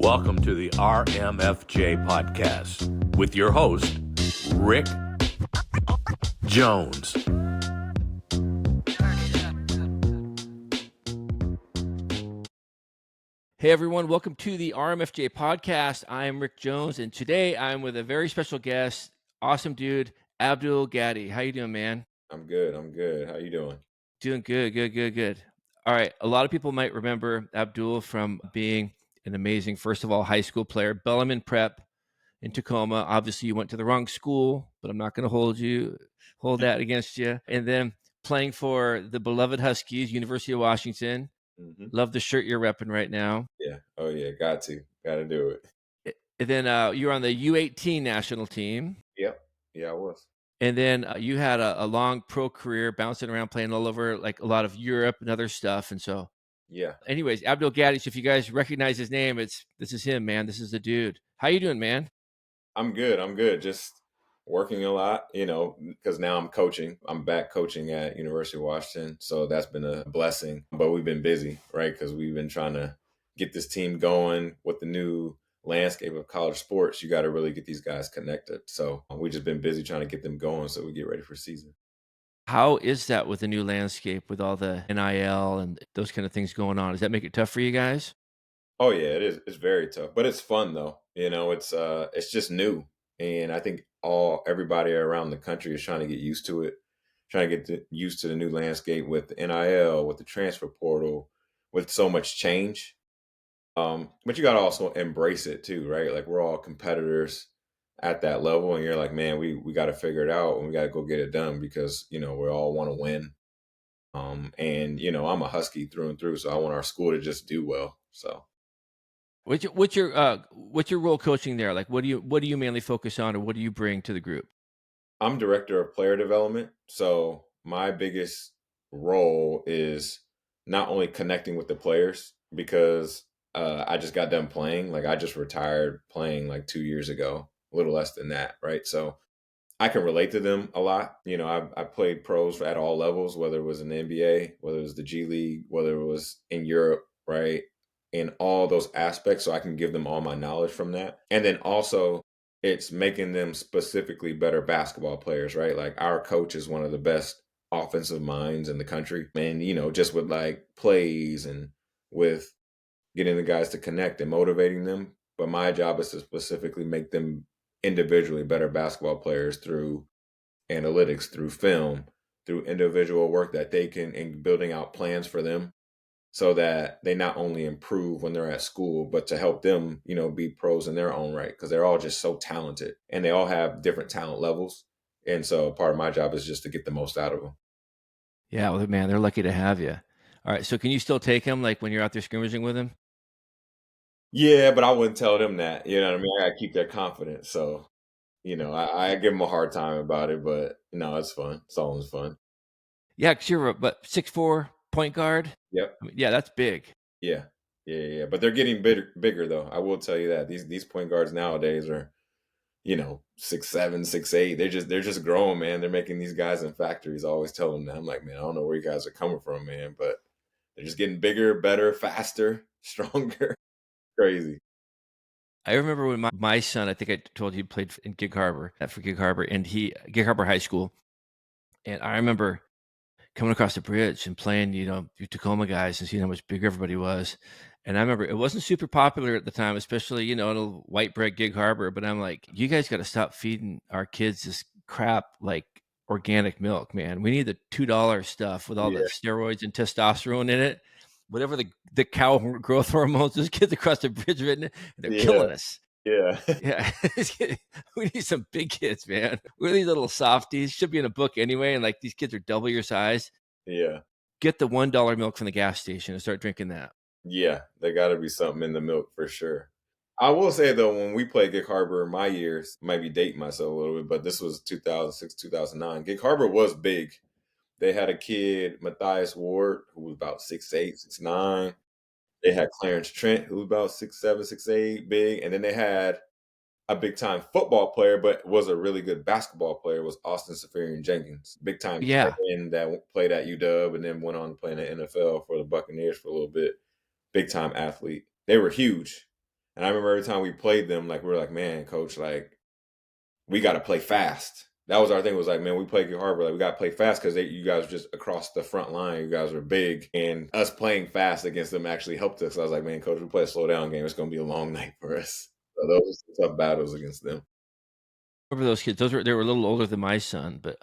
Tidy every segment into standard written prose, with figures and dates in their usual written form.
Welcome to the RMFJ podcast with your host, Rick Jones. Hey everyone, welcome to the RMFJ podcast. I am Rick Jones, and today I'm with a very special guest, awesome dude, Abdul Gaddy. How you doing, man? I'm good. How you doing? Doing good. All right, a lot of people might remember Abdul from being an amazing, first of all, high school player, Bellarmine Prep in Tacoma. Obviously, you went to the wrong school, but I'm not going to hold that against you. And then playing for the beloved Huskies, University of Washington. Hmm. Love the shirt you're repping right now. Yeah. Oh yeah. Got to do it. And then you're on the U18 national team. Yep. Yeah, I was. And then you had a long pro career bouncing around, playing all over like a lot of Europe and other stuff. And so, Yeah. anyways, Abdul Gaddy, so if you guys recognize his name, this is him, man. This is the dude. How you doing, man? I'm good. Just working a lot, because now I'm coaching. I'm back coaching at University of Washington, so that's been a blessing. But we've been busy, right? Because we've been trying to get this team going with the new landscape of college sports. You got to really get these guys connected. So we've just been busy trying to get them going so we get ready for season. How is that with the new landscape with all the NIL and those kind of things going on? Does that make it tough for you guys? Oh yeah, it is. It's very tough, but it's fun though. It's just new, and I think everybody around the country is trying to get used to it, trying to used to the new landscape with the NIL, with the transfer portal, with so much change. But you got to also embrace it too, right? Like we're all competitors at that level, and you're like, man, we got to figure it out, and we got to go get it done because we all want to win. And I'm a Husky through and through, so I want our school to just do well. So. What's your role coaching there? Like, what do you mainly focus on, or what do you bring to the group? I'm director of player development. So my biggest role is not only connecting with the players because I just got done playing. Like I just retired playing like 2 years ago, a little less than that, right? So I can relate to them a lot. I played pros at all levels, whether it was in the NBA, whether it was the G League, whether it was in Europe, right? In all those aspects. So I can give them all my knowledge from that. And then also, it's making them specifically better basketball players, right? Like our coach is one of the best offensive minds in the country. And, just with like plays and with getting the guys to connect and motivating them. But my job is to specifically make them individually better basketball players through analytics, through film, through individual work that they can, and building out plans for them so that they not only improve when they're at school, but to help them, be pros in their own right. Cause they're all just so talented and they all have different talent levels. And so part of my job is just to get the most out of them. Yeah, well, man, they're lucky to have you. All right, so can you still take him like when you're out there scrimmaging with him? Yeah, but I wouldn't tell them that, you know what I mean? I gotta keep their confidence. So, I give them a hard time about it, but no, it's fun. It's always fun. Yeah, because you're but 6'4" point guard. Yep. I mean, yeah, that's big. Yeah. Yeah. But they're getting bigger though. I will tell you that these point guards nowadays are, 6'7", 6'8". They're just growing, man. They're making these guys in factories. I always tell them that. I'm like, man, I don't know where you guys are coming from, man, but they're just getting bigger, better, faster, stronger. Crazy. I remember when my son, I think I told you, he played in Gig Harbor, for Gig Harbor, and Gig Harbor High School. And I remember coming across the bridge and playing, you Tacoma guys and seeing how much bigger everybody was. And I remember it wasn't super popular at the time, especially, in a white bread Gig Harbor. But I'm like, you guys got to stop feeding our kids this crap like organic milk, man. We need the $2 stuff with all the Yeah. steroids and testosterone in it. Whatever the cow growth hormones, those kids across the bridge, and they're killing us. Yeah. Yeah, we need some big kids, man. We're these little softies. Should be in a book anyway, and like these kids are double your size. Yeah. Get the $1 milk from the gas station and start drinking that. Yeah. There got to be something in the milk for sure. I will say though, when we played Gig Harbor, my years, might be dating myself a little bit, but this was 2006, 2009. Gig Harbor was big. They had a kid, Matthias Ward, who was about 6'8", 6'9". They had Clarence Trent, who was about 6'7", 6'8", big. And then they had a big time football player, but was a really good basketball player, was Austin Safarian Jenkins. Big time Yeah, end that played at UW and then went on to play in the NFL for the Buccaneers for a little bit. Big time athlete. They were huge. And I remember every time we played them, like we were like, man, coach, like we got to play fast. That was our thing. Was like, man, we play Gig Harbor. Like we got to play fast because you guys are just across the front line. You guys are big, and us playing fast against them actually helped us. So I was like, man, coach, we play a slow down game. It's going to be a long night for us. So those were tough battles against them. Remember those kids? They were a little older than my son, but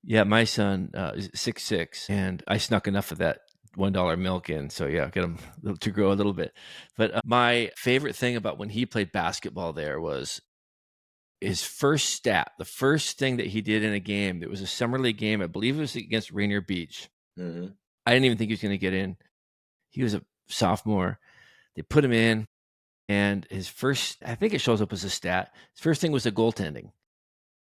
yeah, my son is 6'6", and I snuck enough of that $1 milk in, so yeah, get him to grow a little bit. But my favorite thing about when he played basketball there was his first stat. The first thing that he did in a game, it was a summer league game. I believe it was against Rainier Beach. Mm-hmm. I didn't even think he was going to get in. He was a sophomore. They put him in, and his first, I think it shows up as a stat. His first thing was the goaltending.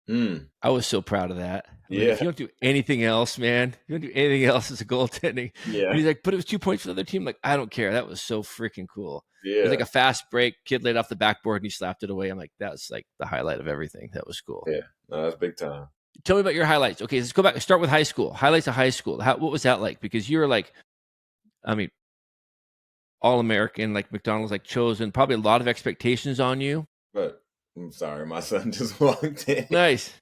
I was so proud of that. Like, if you don't do anything else, man, if you don't do anything else as a goaltending. Yeah. And he's like, but it was 2 points for the other team. Like, I don't care. That was so freaking cool. Yeah. It was like a fast break. Kid laid off the backboard and he slapped it away. I'm like, that was like the highlight of everything. That was cool. Yeah. No, that's big time. Tell me about your highlights. Okay, let's go back. Start with high school. Highlights of high school. What was that like? Because you were like, I mean, All-American, like McDonald's, like chosen, probably a lot of expectations on you. But I'm sorry, my son just walked in. Nice.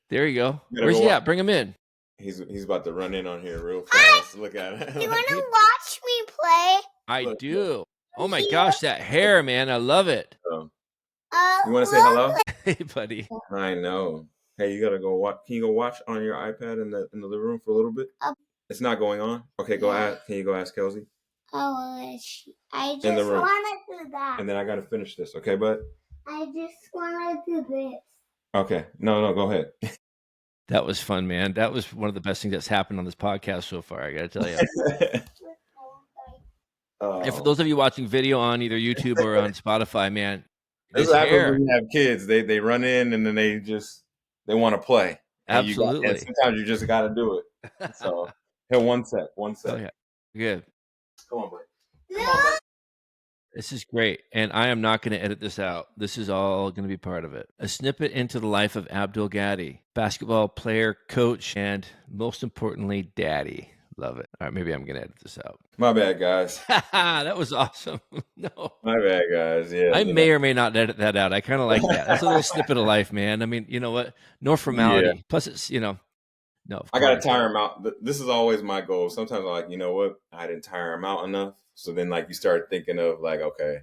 There you go. Where's he at? Bring him in. He's about to run in on here real fast. Look at it. Do you want to watch me play? I do. Oh my gosh, that hair, man. I love it. You want to say hello? Hey, buddy. I know. Hey, you gotta go watch. Can you go watch on your iPad in the living room for a little bit? It's not going on. Okay, go ask. Can you go ask Kelsey? I just want to do that. And then I gotta finish this. Okay, bud? I just want to do this. Okay. No, go ahead. That was fun, man. That was one of the best things that's happened on this podcast so far, I got to tell you. And for those of you watching video on either YouTube or on Spotify, man, this happens when you have kids. They run in and then they want to play. Absolutely. And sometimes you just got to do it. So, here, one sec. Oh, yeah. Good. Come on, bud. This is great, and I am not going to edit this out. This is all going to be part of it. A snippet into the life of Abdul Gaddy, basketball player, coach, and most importantly, daddy. Love it. All right, maybe I'm going to edit this out. My bad, guys. That was awesome. No. My bad, guys. Yeah. I may or may not edit that out. I kind of like that. That's a little snippet of life, man. I mean, you know what? No formality. Yeah. Plus, it's, no. I got to tire him out. This is always my goal. Sometimes I'm like, you know what? I didn't tire him out enough. So then, like, you start thinking of, like, okay,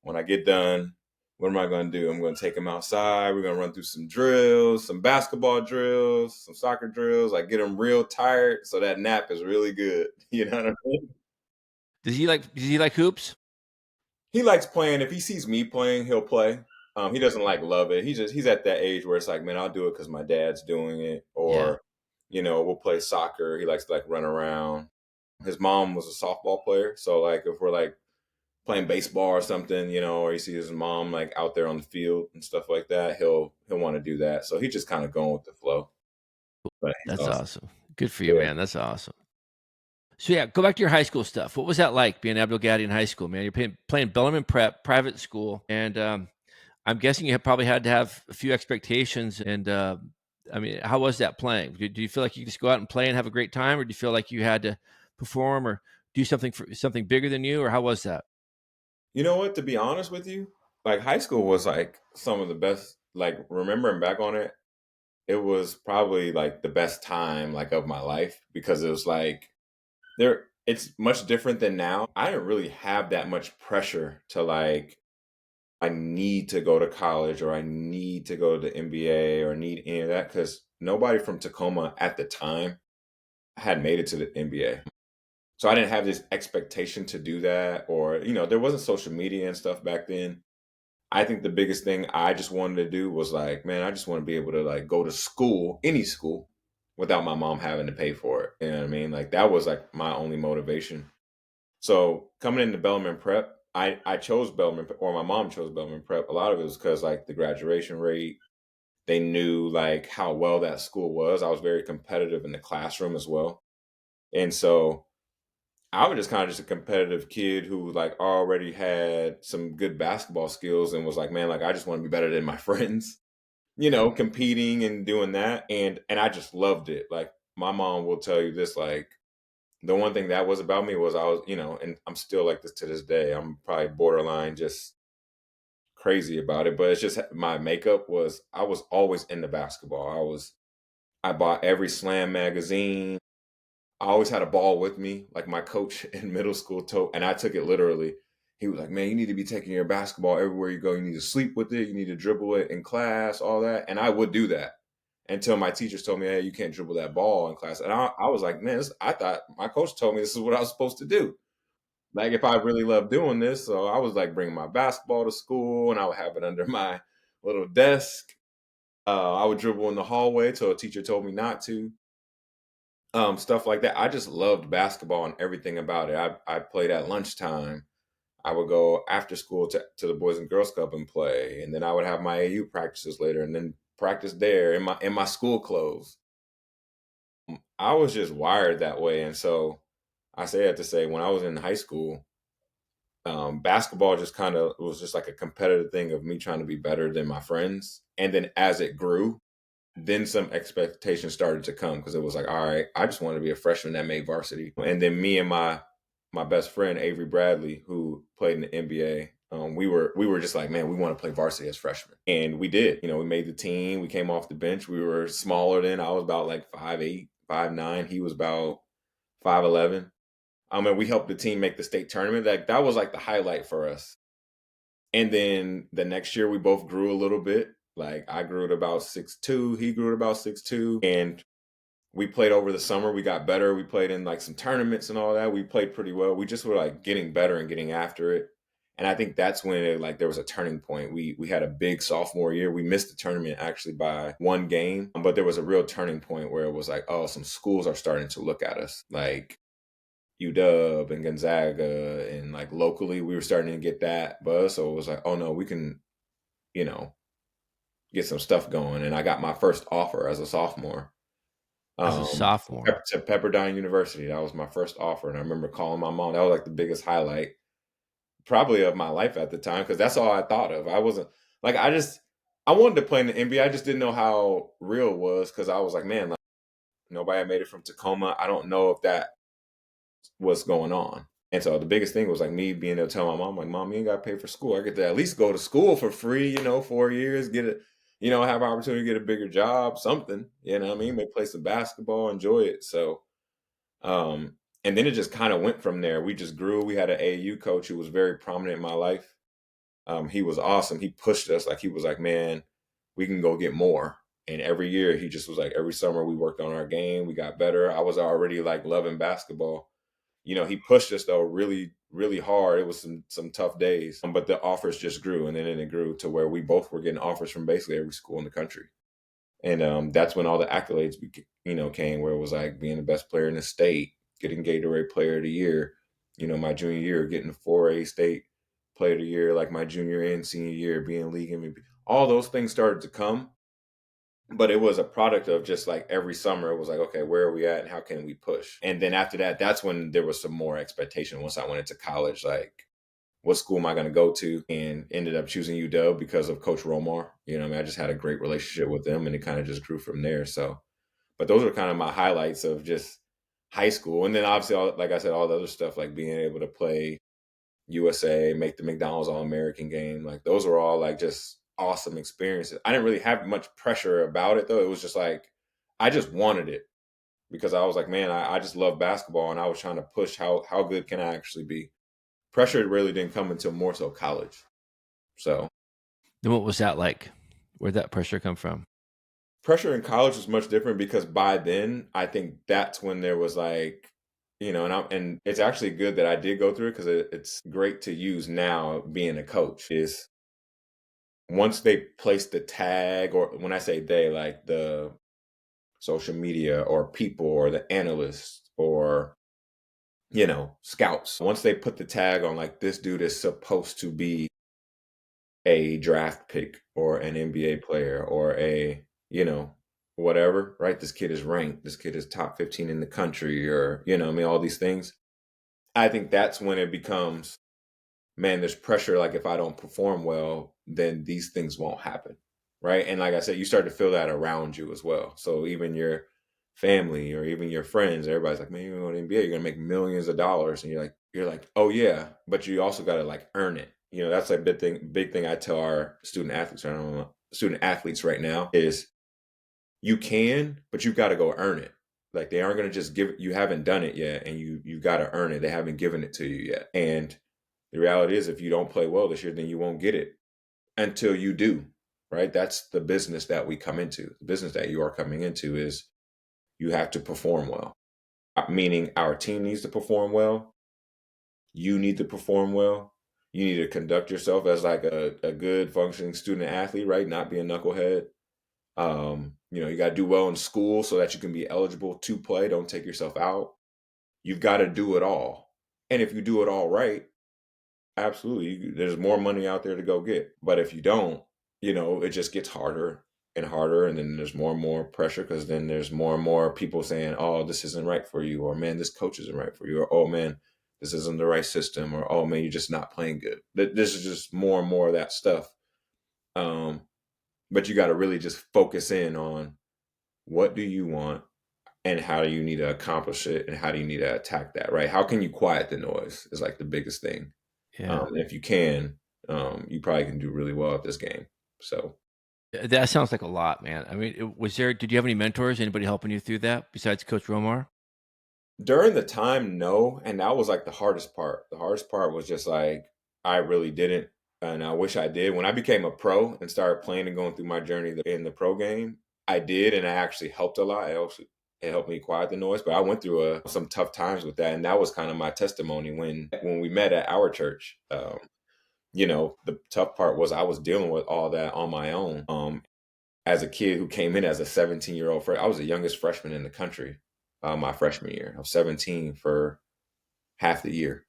when I get done, what am I going to do? I'm going to take him outside. We're going to run through some drills, some basketball drills, some soccer drills. Like, get him real tired so that nap is really good. You know what I mean? Does he like hoops? He likes playing. If he sees me playing, he'll play. He doesn't, like, love it. He's at that age where it's like, man, I'll do it because my dad's doing it. Or, you know, we'll play soccer. He likes to, like, run around. His mom was a softball player. So, like, if we're, like, playing baseball or something, you know, or he sees his mom, like, out there on the field and stuff like that, he'll want to do that. So, he's just kind of going with the flow. But that's awesome. Good for you, man. That's awesome. So, yeah, go back to your high school stuff. What was that like, being Abdul Gaddy in high school, man? You're playing Bellarmine Prep, private school, and I'm guessing you probably had to have a few expectations. And, I mean, how was that playing? Do you feel like you could just go out and play and have a great time, or do you feel like you had to perform or do something bigger than you, or how was that? You know what? To be honest with you, like, high school was like some of the best. Like, remembering back on it, it was probably like the best time, like, of my life, because it was like it's much different than now. I didn't really have that much pressure to, like, I need to go to college or I need to go to the NBA or need any of that, because nobody from Tacoma at the time had made it to the NBA. So I didn't have this expectation to do that, or, you know, there wasn't social media and stuff back then. I think the biggest thing I just wanted to do was, like, man, I just want to be able to, like, go to school, any school, without my mom having to pay for it. You know what I mean? Like, that was, like, my only motivation. So coming into Bellarmine Prep, I chose Bellarmine, or my mom chose Bellarmine Prep. A lot of it was because, like, the graduation rate, they knew, like, how well that school was. I was very competitive in the classroom as well. And so I was just kind of just a competitive kid who, like, already had some good basketball skills and was like, man, like, I just want to be better than my friends, you know, competing and doing that. And I just loved it. Like, my mom will tell you this, like, the one thing that was about me was I was, and I'm still like this to this day. I'm probably borderline just crazy about it, but it's just my makeup was I was always into basketball. I bought every Slam magazine. I always had a ball with me. Like my coach in middle school told, and I took it literally. He was like, "Man, you need to be taking your basketball everywhere you go. You need to sleep with it. You need to dribble it in class, all that." And I would do that until my teachers told me, "Hey, you can't dribble that ball in class." And I was like, "Man, I thought my coach told me this is what I was supposed to do. Like if I really love doing this." So I was like bringing my basketball to school, and I would have it under my little desk. I would dribble in the hallway till a teacher told me not to. Stuff like that. I just loved basketball and everything about it. I played at lunchtime. I would go after school to the Boys and Girls Club and play, and then I would have my AU practices later, and then practice there in my school clothes. I was just wired that way, and so I say that to say when I was in high school, basketball just kind of was just like a competitive thing of me trying to be better than my friends, and then as it grew, then some expectations started to come because it was like, all right, I just wanted to be a freshman that made varsity. And then me and my best friend Avery Bradley, who played in the NBA, we were just like, man, we want to play varsity as freshmen, and we did. We made the team. We came off the bench. We were smaller then. I was about like 5'8", 5'9". He was about 5'11". And we helped the team make the state tournament. That was like the highlight for us. And then the next year we both grew a little bit. Like I grew at about 6'2", he grew at about 6'2", and we played over the summer. We got better. We played in like some tournaments and all that. We played pretty well. We just were like getting better and getting after it. And I think that's when there was a turning point. We had a big sophomore year. We missed the tournament actually by one game, but there was a real turning point where it was like, oh, some schools are starting to look at us. Like UW and Gonzaga, and like locally we were starting to get that buzz. So it was like, oh no, we can, get some stuff going. And I got my first offer as a sophomore. As a sophomore to Pepperdine University. That was my first offer. And I remember calling my mom. That was like the biggest highlight probably of my life at the time, because that's all I thought of. I wasn't like, I wanted to play in the NBA. I just didn't know how real it was, because I was like, man, like nobody had made it from Tacoma. I don't know if that was going on. And so the biggest thing was like me being able to tell my mom, like, Mom, you ain't got to pay for school. I get to at least go to school for free, 4 years, get it, have an opportunity to get a bigger job, something, what I mean? Maybe play some basketball, enjoy it. So, and then it just kind of went from there. We just grew. We had an AAU coach who was very prominent in my life. He was awesome. He pushed us. Like, he was like, man, we can go get more. And every year he just was like, every summer we worked on our game. We got better. I was already like loving basketball. He pushed us though really, really hard. It was some tough days, but the offers just grew, and then it grew to where we both were getting offers from basically every school in the country. And that's when all the accolades, came, where it was like being the best player in the state, getting Gatorade Player of the Year, my junior year, getting 4A state Player of the Year, like my junior and senior year, being league MVP. All those things started to come. But it was a product of just like every summer, it was like, okay, where are we at and how can we push? And then after that, that's when there was some more expectation once I went into college, like what school am I going to go to? And ended up choosing UW because of Coach Romar. I just had a great relationship with them, and it kind of just grew from there. So, but those are kind of my highlights of just high school. And then obviously, like I said, all the other stuff, like being able to play USA, make the McDonald's All-American game. Like those were all like just awesome experiences. I didn't really have much pressure about it though. It was just like, I just wanted it because I was like, man, I just love basketball, and I was trying to push how good can I actually be. Pressure really didn't come until more so college. So then what was that like? Where'd that pressure come from? Pressure in college was much different because by then I think that's when there was like, and it's actually good that I did go through it, because it's great to use now being a coach. Is once they place the tag, or when I say they, like the social media or people or the analysts or, scouts, once they put the tag on like this dude is supposed to be a draft pick or an NBA player or a, whatever, right? This kid is ranked. This kid is top 15 in the country, or, all these things. I think that's when it becomes, man, there's pressure. Like if I don't perform well, then these things won't happen. Right. And like I said, you start to feel that around you as well. So even your family or even your friends, everybody's like, man, you're going to NBA, you're going to make millions of dollars. And you're like, oh yeah, but you also got to like earn it. That's a big thing I tell our student athletes right now is you can, but you've got to go earn it. Like they aren't going to just give it, you haven't done it yet. And you got to earn it. They haven't given it to you yet. And the reality is if you don't play well this year, then you won't get it until you do, right? That's the business that we come into. The business that you are coming into is you have to perform well, meaning our team needs to perform well. You need to perform well. You need to conduct yourself as like a good functioning student athlete, right? Not be a knucklehead. You got to do well in school so that you can be eligible to play. Don't take yourself out. You've got to do it all. And if you do it all right, absolutely, there's more money out there to go get. But if you don't, it just gets harder and harder. And then there's more and more pressure because then there's more and more people saying, oh, this isn't right for you. Or, man, this coach isn't right for you. Or, oh, man, this isn't the right system. Or, oh, man, you're just not playing good. This is just more and more of that stuff. But you got to really just focus in on what do you want and how do you need to accomplish it and how do you need to attack that, right? How can you quiet the noise is like the biggest thing. Yeah. If you can, you probably can do really well at this game. So that sounds like a lot, man. I mean, did you have any mentors, anybody helping you through that besides Coach Romar? During the time, no. And that was like the hardest part. The hardest part was just like, I really didn't. And I wish I did. When I became a pro and started playing and going through my journey in the pro game, I did. And I actually helped a lot. It helped me quiet the noise. But I went through some tough times with that. And that was kind of my testimony when we met at our church. The tough part was I was dealing with all that on my own. As a kid who came in as a 17-year-old, I was the youngest freshman in the country my freshman year. I was 17 for half the year.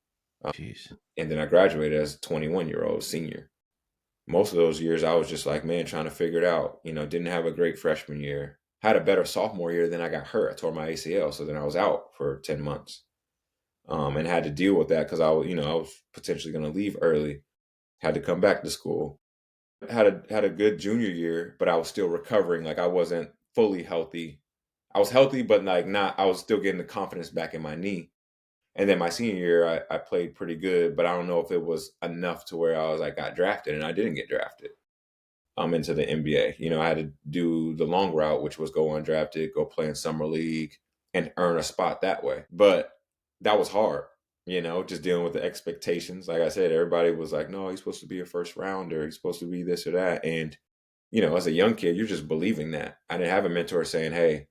And then I graduated as a 21-year-old senior. Most of those years, I was just like, man, trying to figure it out. Didn't have a great freshman year. Had a better sophomore year, then I got hurt. I tore my ACL. So then I was out for 10 months and had to deal with that because I was potentially going to leave early. Had to come back to school. Had a good junior year, but I was still recovering. Like I wasn't fully healthy. I was healthy, but like not, I was still getting the confidence back in my knee. And then my senior year, I played pretty good, but I don't know if it was enough to where I was like got drafted, and I didn't get drafted into the NBA. I had to do the long route, which was go undrafted, go play in summer league, and earn a spot that way. But that was hard, just dealing with the expectations. Like I said, everybody was like, no, he's supposed to be a first rounder. He's supposed to be this or that. And, as a young kid, you're just believing that. I didn't have a mentor saying, hey,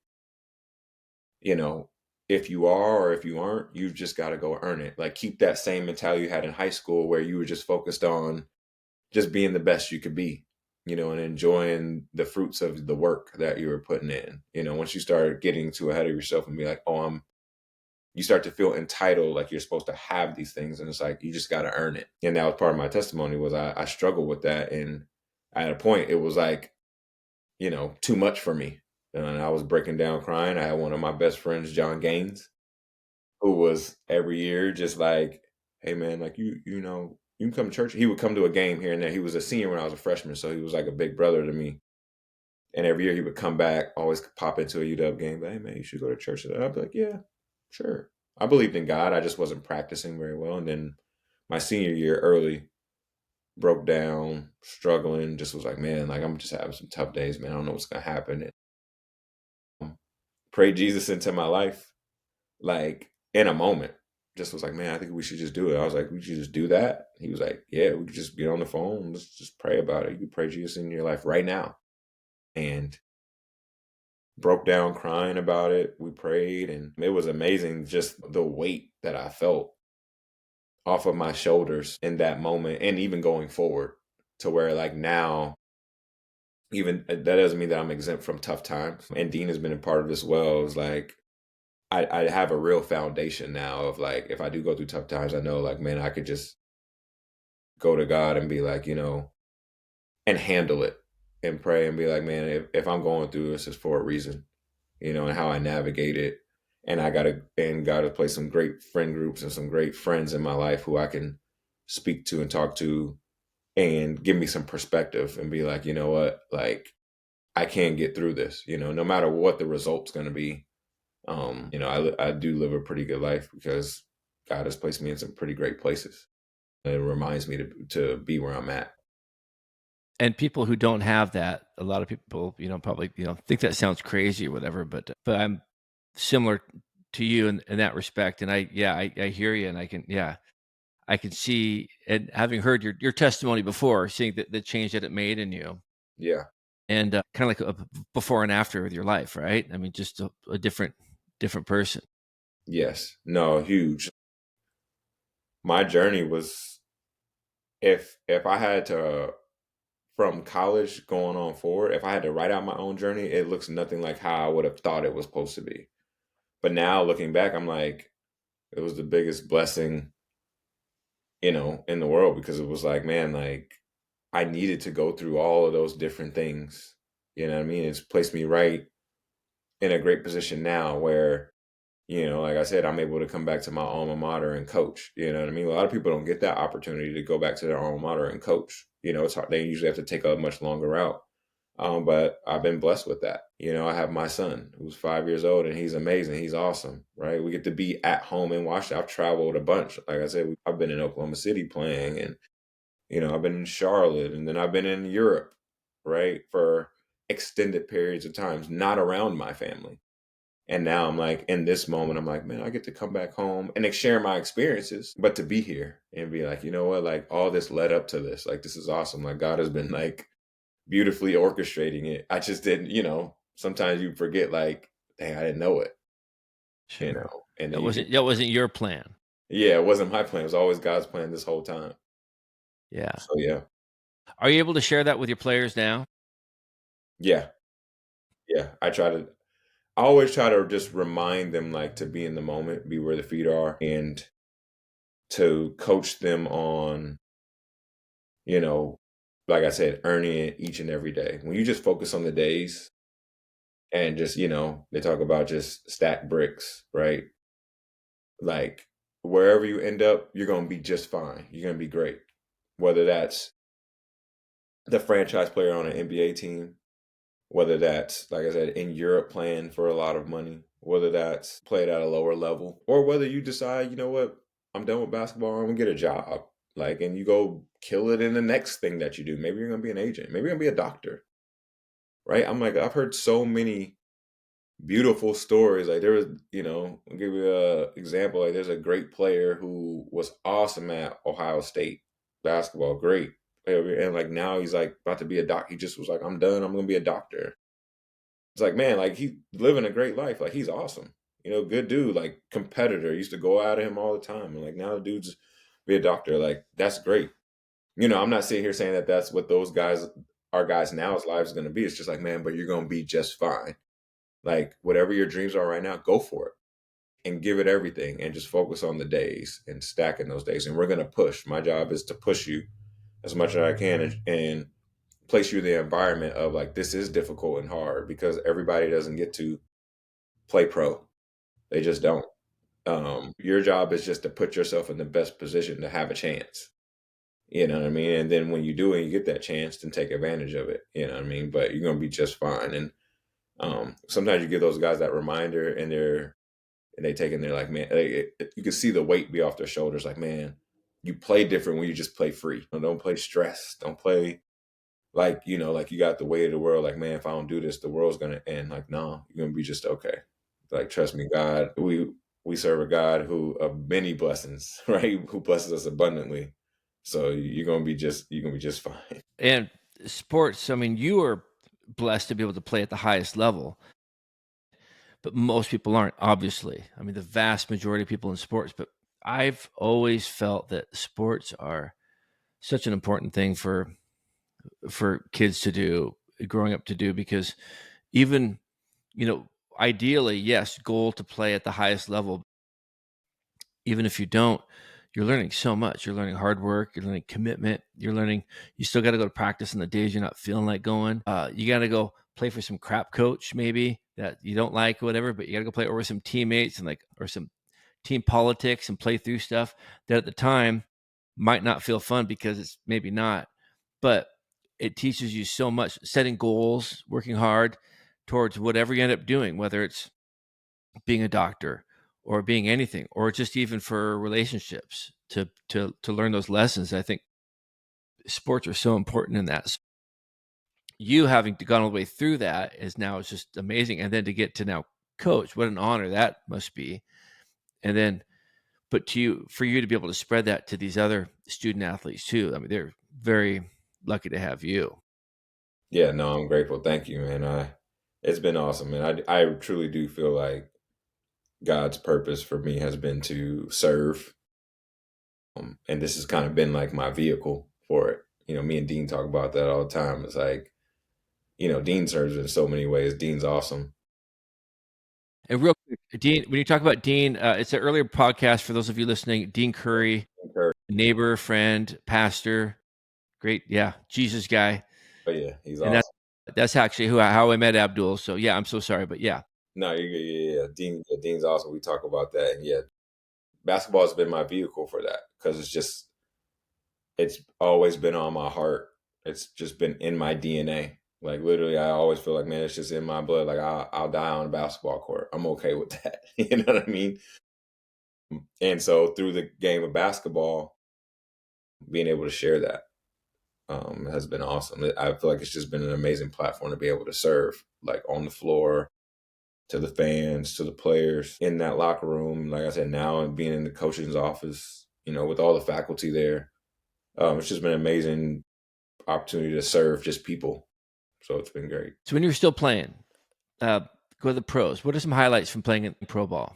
if you are or if you aren't, you've just got to go earn it. Like keep that same mentality you had in high school where you were just focused on just being the best you could be, and enjoying the fruits of the work that you were putting in. Once you start getting too ahead of yourself and be like, oh, you start to feel entitled, like you're supposed to have these things. And it's like, you just got to earn it. And that was part of my testimony was I struggled with that. And at a point it was like, too much for me. And I was breaking down crying. I had one of my best friends, John Gaines, who was every year just like, hey man, like you can come to church. He would come to a game here and there. He was a senior when I was a freshman. So he was like a big brother to me. And every year he would come back, always pop into a UW game. But, hey man, you should go to church. And I'd be like, yeah, sure. I believed in God. I just wasn't practicing very well. And then my senior year early, broke down, struggling, just was like, man, like I'm just having some tough days, man. I don't know what's going to happen. And prayed Jesus into my life, like in a moment. Just was like, man, I think we should just do it. I was like, we should just do that. He was like, yeah, we could just get on the phone. Let's just pray about it. You can pray Jesus in your life right now. And broke down crying about it. We prayed and it was amazing. Just the weight that I felt off of my shoulders in that moment and even going forward to where like now, even that doesn't mean that I'm exempt from tough times. And Dean has been a part of this well. It was like, I have a real foundation now of like, if I do go through tough times, I know like, man, I could just go to God and be like, and handle it and pray and be like, man, if I'm going through this, it's for a reason, and how I navigate it. And God has placed some great friend groups and some great friends in my life who I can speak to and talk to and give me some perspective and be like, you know what, like I can get through this, no matter what the result's going to be. I do live a pretty good life because God has placed me in some pretty great places. It reminds me to be where I'm at. And people who don't have that, a lot of people, probably, think that sounds crazy or whatever, but I'm similar to you in that respect. And I hear you, and I can see, and having heard your testimony before, seeing the change that it made in you, Yeah. and kind of like a before and after with your life, right? I mean, just a different person. Yes. No, huge. My journey was, if I had to, from college going on forward, if I had to write out my own journey, it looks nothing like how I would have thought it was supposed to be. But now looking back, I'm like, it was the biggest blessing, in the world, because it was like, man, like I needed to go through all of those different things. You know what I mean? It's placed me right in a great position now where, like I said, I'm able to come back to my alma mater and coach. You know what I mean? A lot of people don't get that opportunity to go back to their alma mater and coach. It's hard. They usually have to take a much longer route. But I've been blessed with that. I have my son who's 5 years old, and he's amazing. He's awesome, right? We get to be at home in Washington. I've traveled a bunch. Like I said, I've been in Oklahoma City playing, and I've been in Charlotte, and then I've been in Europe, right, for extended periods of times, not around my family. And now I'm like, in this moment, I'm like, man, I get to come back home and share my experiences, but to be here and be like, you know what, like all this led up to this. Like, this is awesome. Like, God has been like beautifully orchestrating it. I just didn't, sometimes you forget, like, dang, I didn't know it, Sure. and That then you wasn't your plan. yeah, it wasn't my plan. It was always God's plan this whole time. Yeah. So yeah. Are you able to share that with your players now? Yeah. Yeah. I always try to just remind them, like, to be in the moment, be where the feet are, and to coach them on, you know, like I said, earning it each and every day. When you just focus on the days and just, they talk about just stack bricks, right? Like, wherever you end up, you're going to be just fine. You're going to be great. Whether that's the franchise player on an NBA team, whether that's, like I said, in Europe playing for a lot of money, whether that's played at a lower level, or whether you decide, you know what, I'm done with basketball, I'm gonna get a job. Like, and you go kill it in the next thing that you do. Maybe you're gonna be an agent, maybe you're gonna be a doctor, right? I'm like, I've heard so many beautiful stories. Like, there was, I'll give you a example. Like, there's a great player who was awesome at Ohio State basketball, great. And like now he's like about to be a doc. He just was like, I'm done. I'm gonna be a doctor. It's like, man, like he's living a great life. Like, he's awesome. Good dude, like competitor. Used to go out at him all the time. And like now the dude's be a doctor. Like, that's great. I'm not sitting here saying that that's what those guys, our guys now's lives is going to be. It's just like, man, but you're going to be just fine. Like, whatever your dreams are right now, go for it and give it everything and just focus on the days and stacking those days. And we're going to push. My job is to push you as much as I can and place you in the environment of like, this is difficult and hard because everybody doesn't get to play pro. They just don't. Your job is just to put yourself in the best position to have a chance. You know what I mean? And then when you do and you get that chance, then take advantage of it. You know what I mean? But you're gonna be just fine. And sometimes you give those guys that reminder, and they take it and they're like, man, you can see the weight be off their shoulders. Like, man, you play different when you just play free. Don't play stress. Don't play like, like you got the weight of the world. Like, man, if I don't do this, the world's gonna end. Like, no, you're gonna be just okay. Like, trust me, God, we serve a God who of many blessings, right? Who blesses us abundantly. So you're gonna be just fine. And sports, I mean, you are blessed to be able to play at the highest level, but most people aren't, obviously. I mean, the vast majority of people in sports, but I've always felt that sports are such an important thing for kids to do, growing up to do, because even, ideally, yes, goal to play at the highest level. Even if you don't, you're learning so much. You're learning hard work. You're learning commitment. You still got to go to practice on the days you're not feeling like going. You got to go play for some crap coach maybe that you don't like or whatever, but you got to go play over some teammates and or some team politics and play through stuff that at the time might not feel fun because it's maybe not, but it teaches you so much. Setting goals, working hard towards whatever you end up doing, whether it's being a doctor or being anything, or just even for relationships to learn those lessons. I think sports are so important in that. So you having gone all the way through that is just amazing. And then to get to now coach, what an honor that must be. And then, but for you to be able to spread that to these other student athletes too. I mean, they're very lucky to have you. Yeah, no, I'm grateful. Thank you, man. It's been awesome, man. I truly do feel like God's purpose for me has been to serve. And this has kind of been like my vehicle for it. Me and Dean talk about that all the time. It's like, Dean serves in so many ways. Dean's awesome. And real quick, Dean, when you talk about Dean, it's an earlier podcast for those of you listening. Dean Curry, neighbor, friend, pastor, great, Jesus guy. Oh yeah, he's awesome. And that's actually how I met Abdul. So yeah, I'm so sorry, but yeah. No, yeah. Dean's awesome. We talk about that, and yeah, basketball has been my vehicle for that because it's always been on my heart. It's just been in my DNA. Like literally, I always feel like, man, it's just in my blood. Like I'll die on a basketball court. I'm okay with that. You know what I mean? And so through the game of basketball, being able to share that has been awesome. I feel like it's just been an amazing platform to be able to serve, like on the floor, to the fans, to the players in that locker room. Like I said, now being in the coach's office, with all the faculty there, it's just been an amazing opportunity to serve just people. So it's been great. So when you're still playing, go to the pros. What are some highlights from playing in pro ball?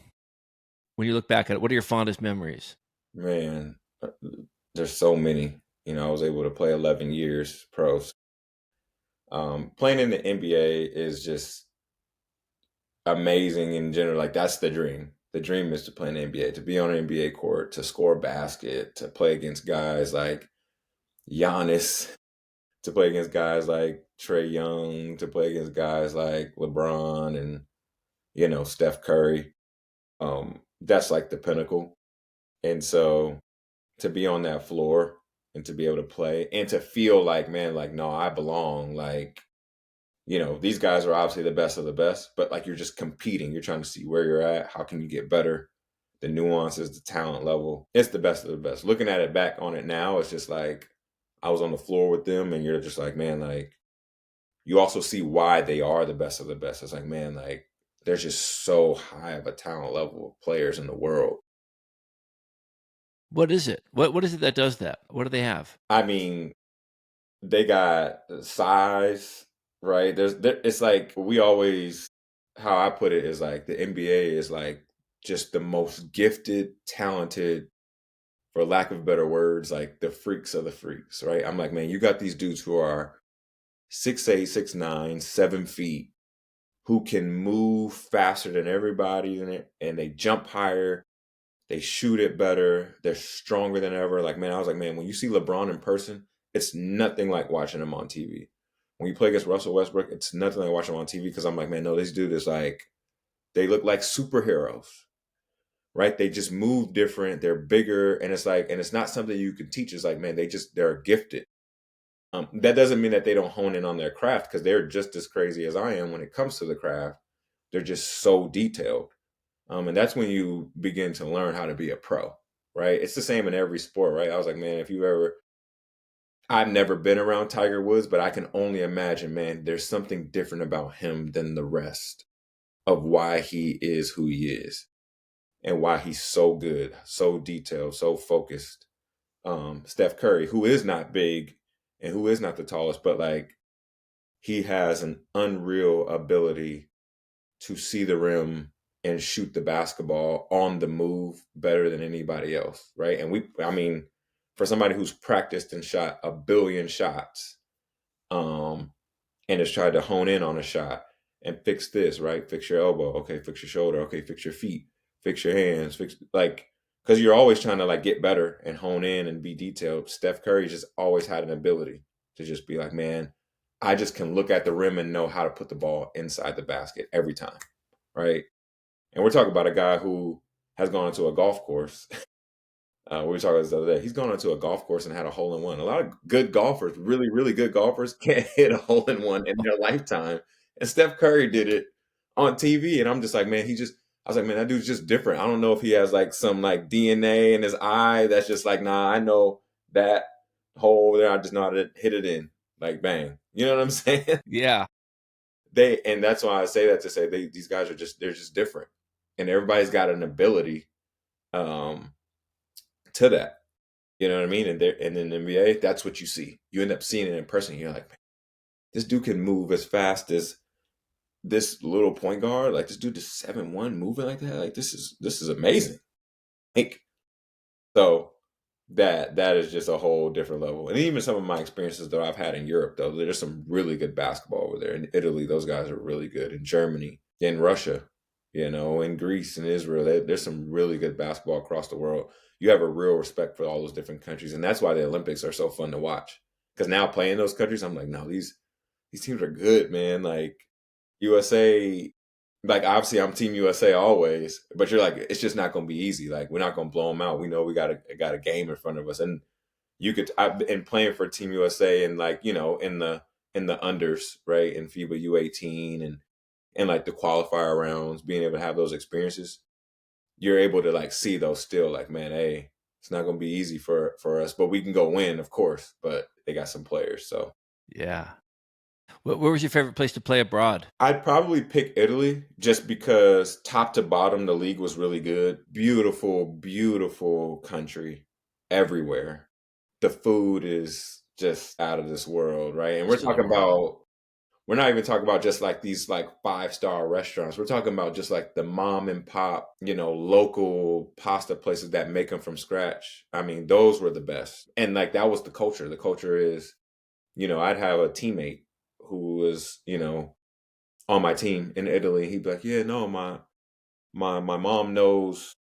When you look back at it, what are your fondest memories? Man, there's so many. I was able to play 11 years pros. Playing in the NBA is just amazing in general. Like that's the dream. The dream is to play in the NBA, to be on an NBA court, to score a basket, to play against guys like Giannis, to play against guys like Trae Young, to play against guys like LeBron and Steph Curry. That's like the pinnacle. And so to be on that floor and to be able to play and to feel like, man, like, no, I belong. Like, these guys are obviously the best of the best, but like you're just competing. You're trying to see where you're at. How can you get better? The nuances, the talent level. It's the best of the best. Looking at it back on it now, it's just like I was on the floor with them and you're just like, man, like you also see why they are the best of the best. It's like, man, like there's just so high of a talent level of players in the world. What is it? What is it that does that? What do they have? I mean, they got size, right? It's like how I put it is like the NBA is like just the most gifted, talented, for lack of better words, like the freaks of the freaks, right? I'm like, man, you got these dudes who are 6'8", 6'9", 7 feet, who can move faster than everybody in it, and they jump higher, they shoot it better, they're stronger than ever. Like, man, I was like, man, when you see LeBron in person, it's nothing like watching him on TV. When you play against Russell Westbrook, it's nothing like watching him on TV because I'm like, man, no, this dude is like, they look like superheroes, right? They just move different, they're bigger, and it's like, and it's not something you can teach. It's like, man, they're gifted. That doesn't mean that they don't hone in on their craft because they're just as crazy as I am when it comes to the craft. They're just so detailed. And that's when you begin to learn how to be a pro, right? It's the same in every sport, right? I was like, man, I've never been around Tiger Woods, but I can only imagine, man, there's something different about him than the rest of why he is who he is and why he's so good, so detailed, so focused. Steph Curry, who is not big and who is not the tallest, but like he has an unreal ability to see the rim and shoot the basketball on the move better than anybody else, right? And for somebody who's practiced and shot a billion shots, and has tried to hone in on a shot and fix this, right? Fix your elbow, okay, fix your shoulder, okay, fix your feet, fix your hands, because you're always trying to like get better and hone in and be detailed. Steph Curry just always had an ability to just be like, man, I just can look at the rim and know how to put the ball inside the basket every time, right? And we're talking about a guy who has gone to a golf course. We were talking about this the other day. He's gone into a golf course and had a hole-in-one. A lot of good golfers, really, really good golfers, can't hit a hole-in-one in their lifetime. And Steph Curry did it on TV. And I'm just like, man, I was like, man, that dude's just different. I don't know if he has like some like DNA in his eye that's just like, nah, I know that hole over there. I just know how to hit it in, like bang. You know what I'm saying? Yeah. And that's why I say that to say these guys they're just different, and everybody's got an ability um, to that. You know what I mean? And in the NBA, that's what you see. You end up seeing it in person. You're like, man, this dude can move as fast as this little point guard. Like this dude is 7'1", moving like that. Like this is amazing. Like, so that is just a whole different level. And even some of my experiences that I've had in Europe, though, there's some really good basketball over there. In Italy, those guys are really good. In Germany, in Russia, in Greece and Israel, there's some really good basketball across the world. You have a real respect for all those different countries, and that's why the Olympics are so fun to watch. Because now playing those countries, I'm like, no, these teams are good, man. Like USA, like obviously I'm Team USA always, but you're like, it's just not going to be easy. Like we're not going to blow them out. We know we got a game in front of us, and I've been playing for Team USA and like in the unders, right, in FIBA U18 and like the qualifier rounds, being able to have those experiences, you're able to like see those still like, man, hey, it's not going to be easy for us, but we can go win, of course. But they got some players, so yeah. Where was your favorite place to play abroad? I'd probably pick Italy just because top to bottom, the league was really good. Beautiful, beautiful country everywhere. The food is just out of this world, right? And we're not even talking about just like these like 5-star restaurants. We're talking about just like the mom and pop, local pasta places that make them from scratch. I mean, those were the best. And like that was the culture. The culture is, I'd have a teammate who was, on my team in Italy. He'd be like, yeah, no, my mom knows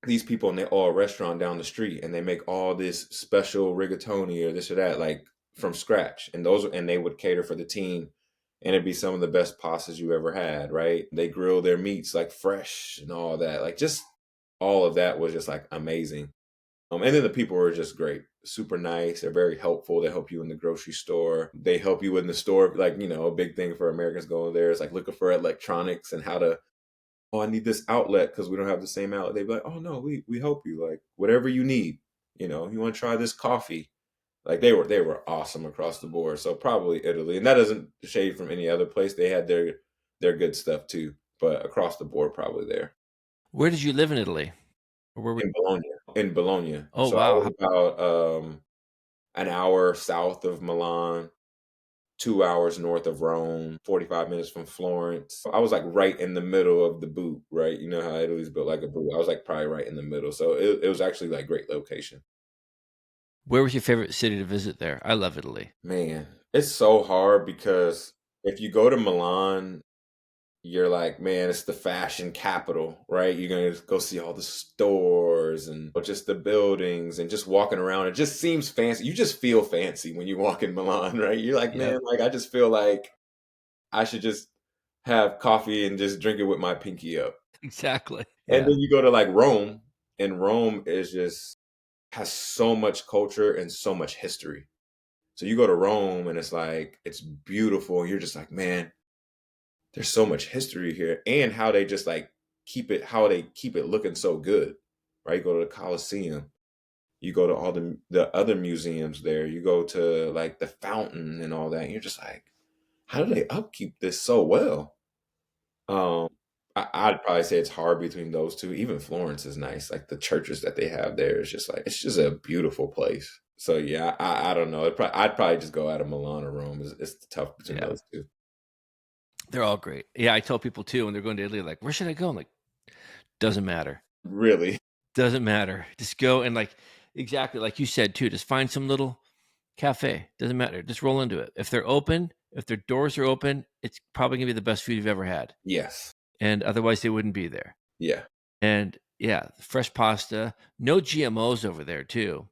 these people in the restaurant down the street, and they make all this special rigatoni or this or that, like from scratch. And they would cater for the team, and it'd be some of the best pastas you ever had, right? They grill their meats like fresh and all that. Like just all of that was just like amazing. And then the people were just great, super nice. They're very helpful. They help you in the grocery store. They help you in the store. Like, a big thing for Americans going there is like looking for electronics and how to, oh, I need this outlet because we don't have the same outlet. They'd be like, oh, no, we help you. Like, whatever you need. You want to try this coffee. Like, they were awesome across the board. So probably Italy. And that doesn't shade from any other place. They had their good stuff too. But across the board, probably there. Where did you live in Italy? Or where In Bologna. In Bologna. Oh, so wow. I was about an hour south of Milan, 2 hours north of Rome, 45 minutes from Florence. I was like right in the middle of the boot, right? You know how Italy's built like a boot. I was like probably right in the middle. So it was actually like great location. Where was your favorite city to visit there? I love Italy. Man, it's so hard because if you go to Milan, you're like, man, it's the fashion capital, right? You're going to go see all the stores and just the buildings and just walking around. It just seems fancy. You just feel fancy when you walk in Milan, right? You're like, man, like I just feel like I should just have coffee and just drink it with my pinky up. Exactly. And then you go to like Rome, and Rome has so much culture and so much history. So you go to Rome and it's like, it's beautiful. And you're just like, man, there's so much history here, and how they just like keep it looking so good, right? You go to the Colosseum, you go to all the other museums there, you go to like the fountain and all that, and you're just like, how do they upkeep this so well? I'd probably say it's hard between those two. Even Florence is nice. Like the churches that they have there is just like, it's just a beautiful place. So yeah, I don't know. I'd probably just go out of Milan or Rome. It's tough between those two. They're all great. Yeah, I tell people too when they're going to Italy, like, where should I go? I'm like, doesn't matter. Really? Doesn't matter. Just go and like, exactly like you said too, just find some little cafe. Doesn't matter. Just roll into it. If they're open, if their doors are open, it's probably gonna be the best food you've ever had. Yes. And otherwise they wouldn't be there. Yeah. And yeah, fresh pasta, no GMOs over there too.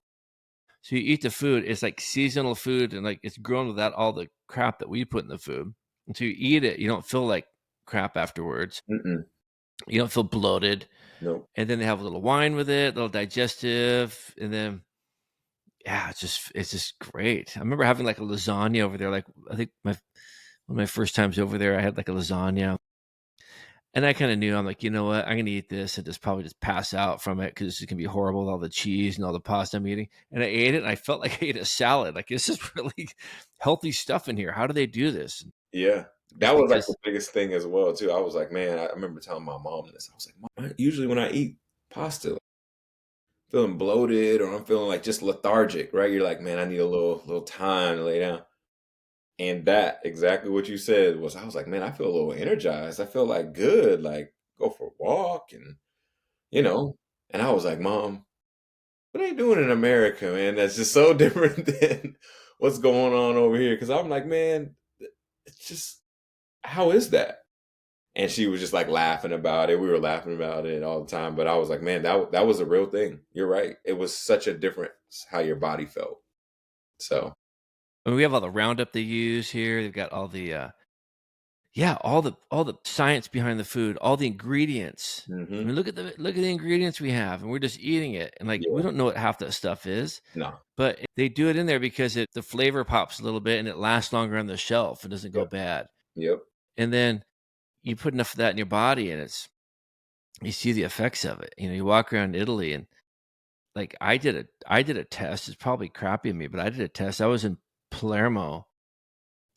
So you eat the food, it's like seasonal food and like it's grown without all the crap that we put in the food. And so you eat it, you don't feel like crap afterwards. Mm-mm. You don't feel bloated. Nope. And then they have a little wine with it, a little digestive, and then yeah, it's just great. I remember having like a lasagna over there. Like I think one of my first times over there, I had like a lasagna, And I kind of knew, I'm like, you know what? I'm going to eat this and just probably just pass out from it because it's going to be horrible with all the cheese and all the pasta I'm eating. And I ate it and I felt like I ate a salad. Like, this is really healthy stuff in here. How do they do this? Yeah. It's That was like the because, biggest thing as well too. I was like, man, I remember telling my mom this. I was like, Mom, usually when I eat pasta, feeling bloated or I'm feeling like just lethargic, right? You're like, man, I need a little time to lay down. And that exactly what you said was, I was like, man, I feel a little energized. I feel like good, like go for a walk and you know. And I was like, Mom, what are you doing in America, man? That's just so different than what's going on over here. Cause I'm like, man, it's just how is that? And she was just like laughing about it. We were laughing about it all the time. But I was like, man, that was a real thing. You're right. It was such a difference how your body felt. So I mean, we have all the Roundup they use here. They've got all the, yeah, all the science behind the food, all the ingredients. I hmm mean, look at the ingredients we have, and we're just eating it, and like we yeah, don't know what half that stuff is, no. but they do it in there because the flavor pops a little bit and it lasts longer on the shelf and doesn't go Yep. bad. Yep. And then you put enough of that in your body, and you see the effects of it. You know, you walk around Italy, and like I did a test. It's probably crappy of me, but I did a test. I was in Palermo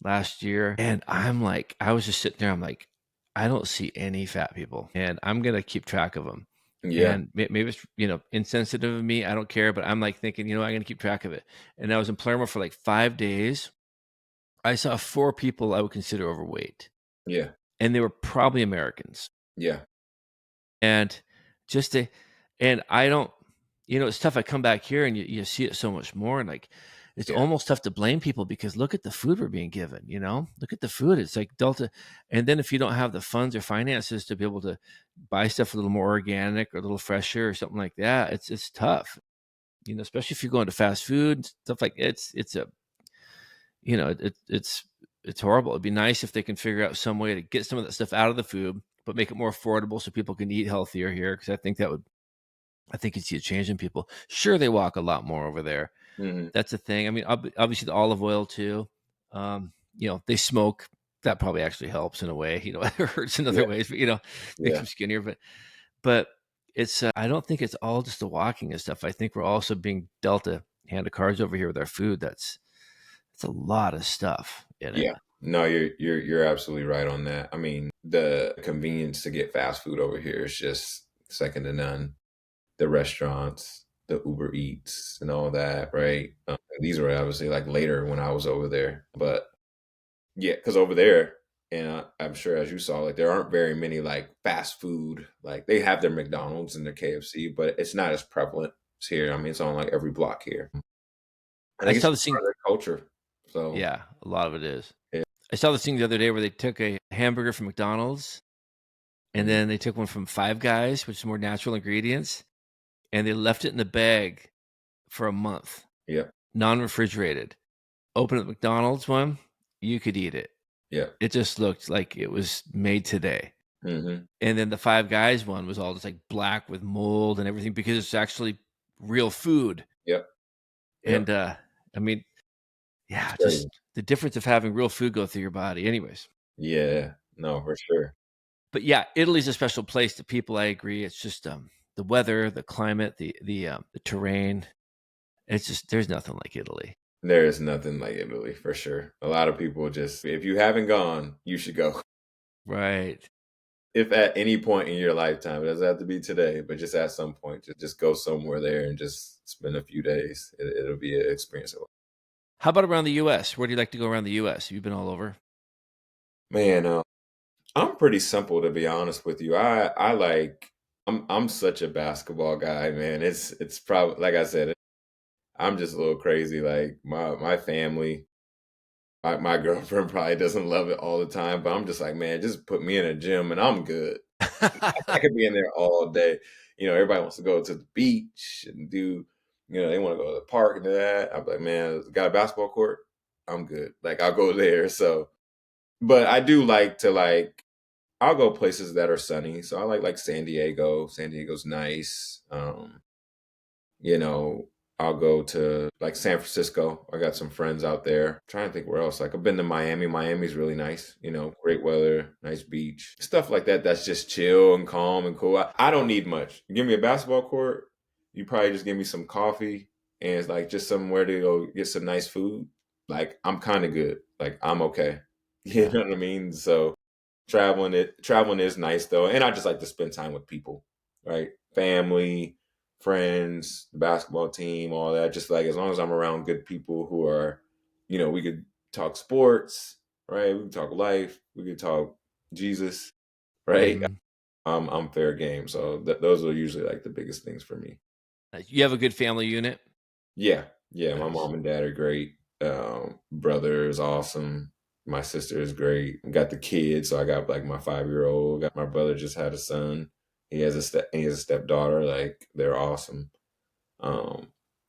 last year, and I was just sitting there. I'm like, I don't see any fat people, and I'm gonna keep track of them. Yeah. And maybe it's insensitive of me. I don't care, but I'm like thinking, I'm gonna keep track of it. And I was in Palermo for like 5 days. I saw 4 people I would consider overweight, Yeah. and they were probably Americans. Yeah. And just to, and I don't, it's tough. I come back here and you see it so much more. And like, it's Yeah. almost tough to blame people because look at the food we're being given, look at the food. It's like Delta. And then if you don't have the funds or finances to be able to buy stuff a little more organic or a little fresher or something like that, it's tough, especially if you're going to fast food, stuff like it's a, it's horrible. It'd be nice if they can figure out some way to get some of that stuff out of the food, but make it more affordable so people can eat healthier here. Because I think you'd see a change in people. Sure, they walk a lot more over there. hmm That's a thing. I mean, obviously the olive oil too. They smoke. That probably actually helps in a way. It hurts in other Yeah. ways, but makes Yeah. them skinnier. But it's I don't think it's all just the walking and stuff. I think we're also being dealt a hand of cards over here with our food. It's a lot of stuff in it. Yeah. No, you're absolutely right on that. I mean, the convenience to get fast food over here is just second to none. The restaurants, the Uber Eats, and all that, right? These were obviously like later when I was over there, but yeah, because over there, and I'm sure as you saw, like there aren't very many like fast food. Like they have their McDonald's and their KFC, but it's not as prevalent as here. I mean, it's on like every block here. I I think it's saw just this part thing. of their culture. So Yeah, a lot of it is. yeah, I saw this thing the other day where they took a hamburger from McDonald's and mhm, then they took one from Five Guys, which is more natural ingredients, and they left it in the bag for a month, yeah, non-refrigerated. Open up the McDonald's one, you could eat it. yeah, It just looked like it was made today. hmm And then the Five Guys one was all just like black with mold and everything because it's actually real food. yep, And yep. I mean, It's yeah, crazy. just the difference of having real food go through your body. Anyways. Yeah, no, for sure. But yeah, Italy's a special place. The people, I agree. It's just the weather, the climate, the terrain. It's just there's nothing like Italy. There is nothing like Italy for sure. A lot of people just, if you haven't gone, you should go. Right. If at any point in your lifetime, it doesn't have to be today, but just at some point, just go somewhere there and just spend a few days. It'll be an experience. How about around the US? Where do you like to go around the US? Have you been all over? Man, I'm pretty simple to be honest with you. I like I'm such a basketball guy, man. It's probably like I said, I'm just a little crazy. Like my family, my girlfriend probably doesn't love it all the time, but I'm just like, man, just put me in a gym and I'm good. I could be in there all day. Everybody wants to go to the beach and do, they want to go to the park and do that. I'm like, man, got a basketball court? I'm good. Like I'll go there. So, but I do like to like I'll go places that are sunny. So I like San Diego. San Diego's nice. You know, I'll go to like San Francisco. I got some friends out there. I'm trying to think where else. Like I've been to Miami. Miami's really nice. Great weather, nice beach, stuff like that. That's just chill and calm and cool. I don't need much. Give me a basketball court. You probably just give me some coffee and it's like just somewhere to go get some nice food. Like I'm kind of good. Like I'm okay. You know what I mean? So traveling is nice though, and I just like to spend time with people, right? Family, friends, the basketball team, all that. Just like as long as I'm around good people who are, we could talk sports, right? We could talk life, we could talk Jesus, right? Mhm. I'm fair game. So those are usually like the biggest things for me. You have a good family unit? Yeah, yeah. My Nice. mom and dad are great. Brother is awesome. My sister is great. Got the kids, so I got like my 5-year-old. Got my brother just had a son. He has a stepdaughter. Like they're awesome. Um,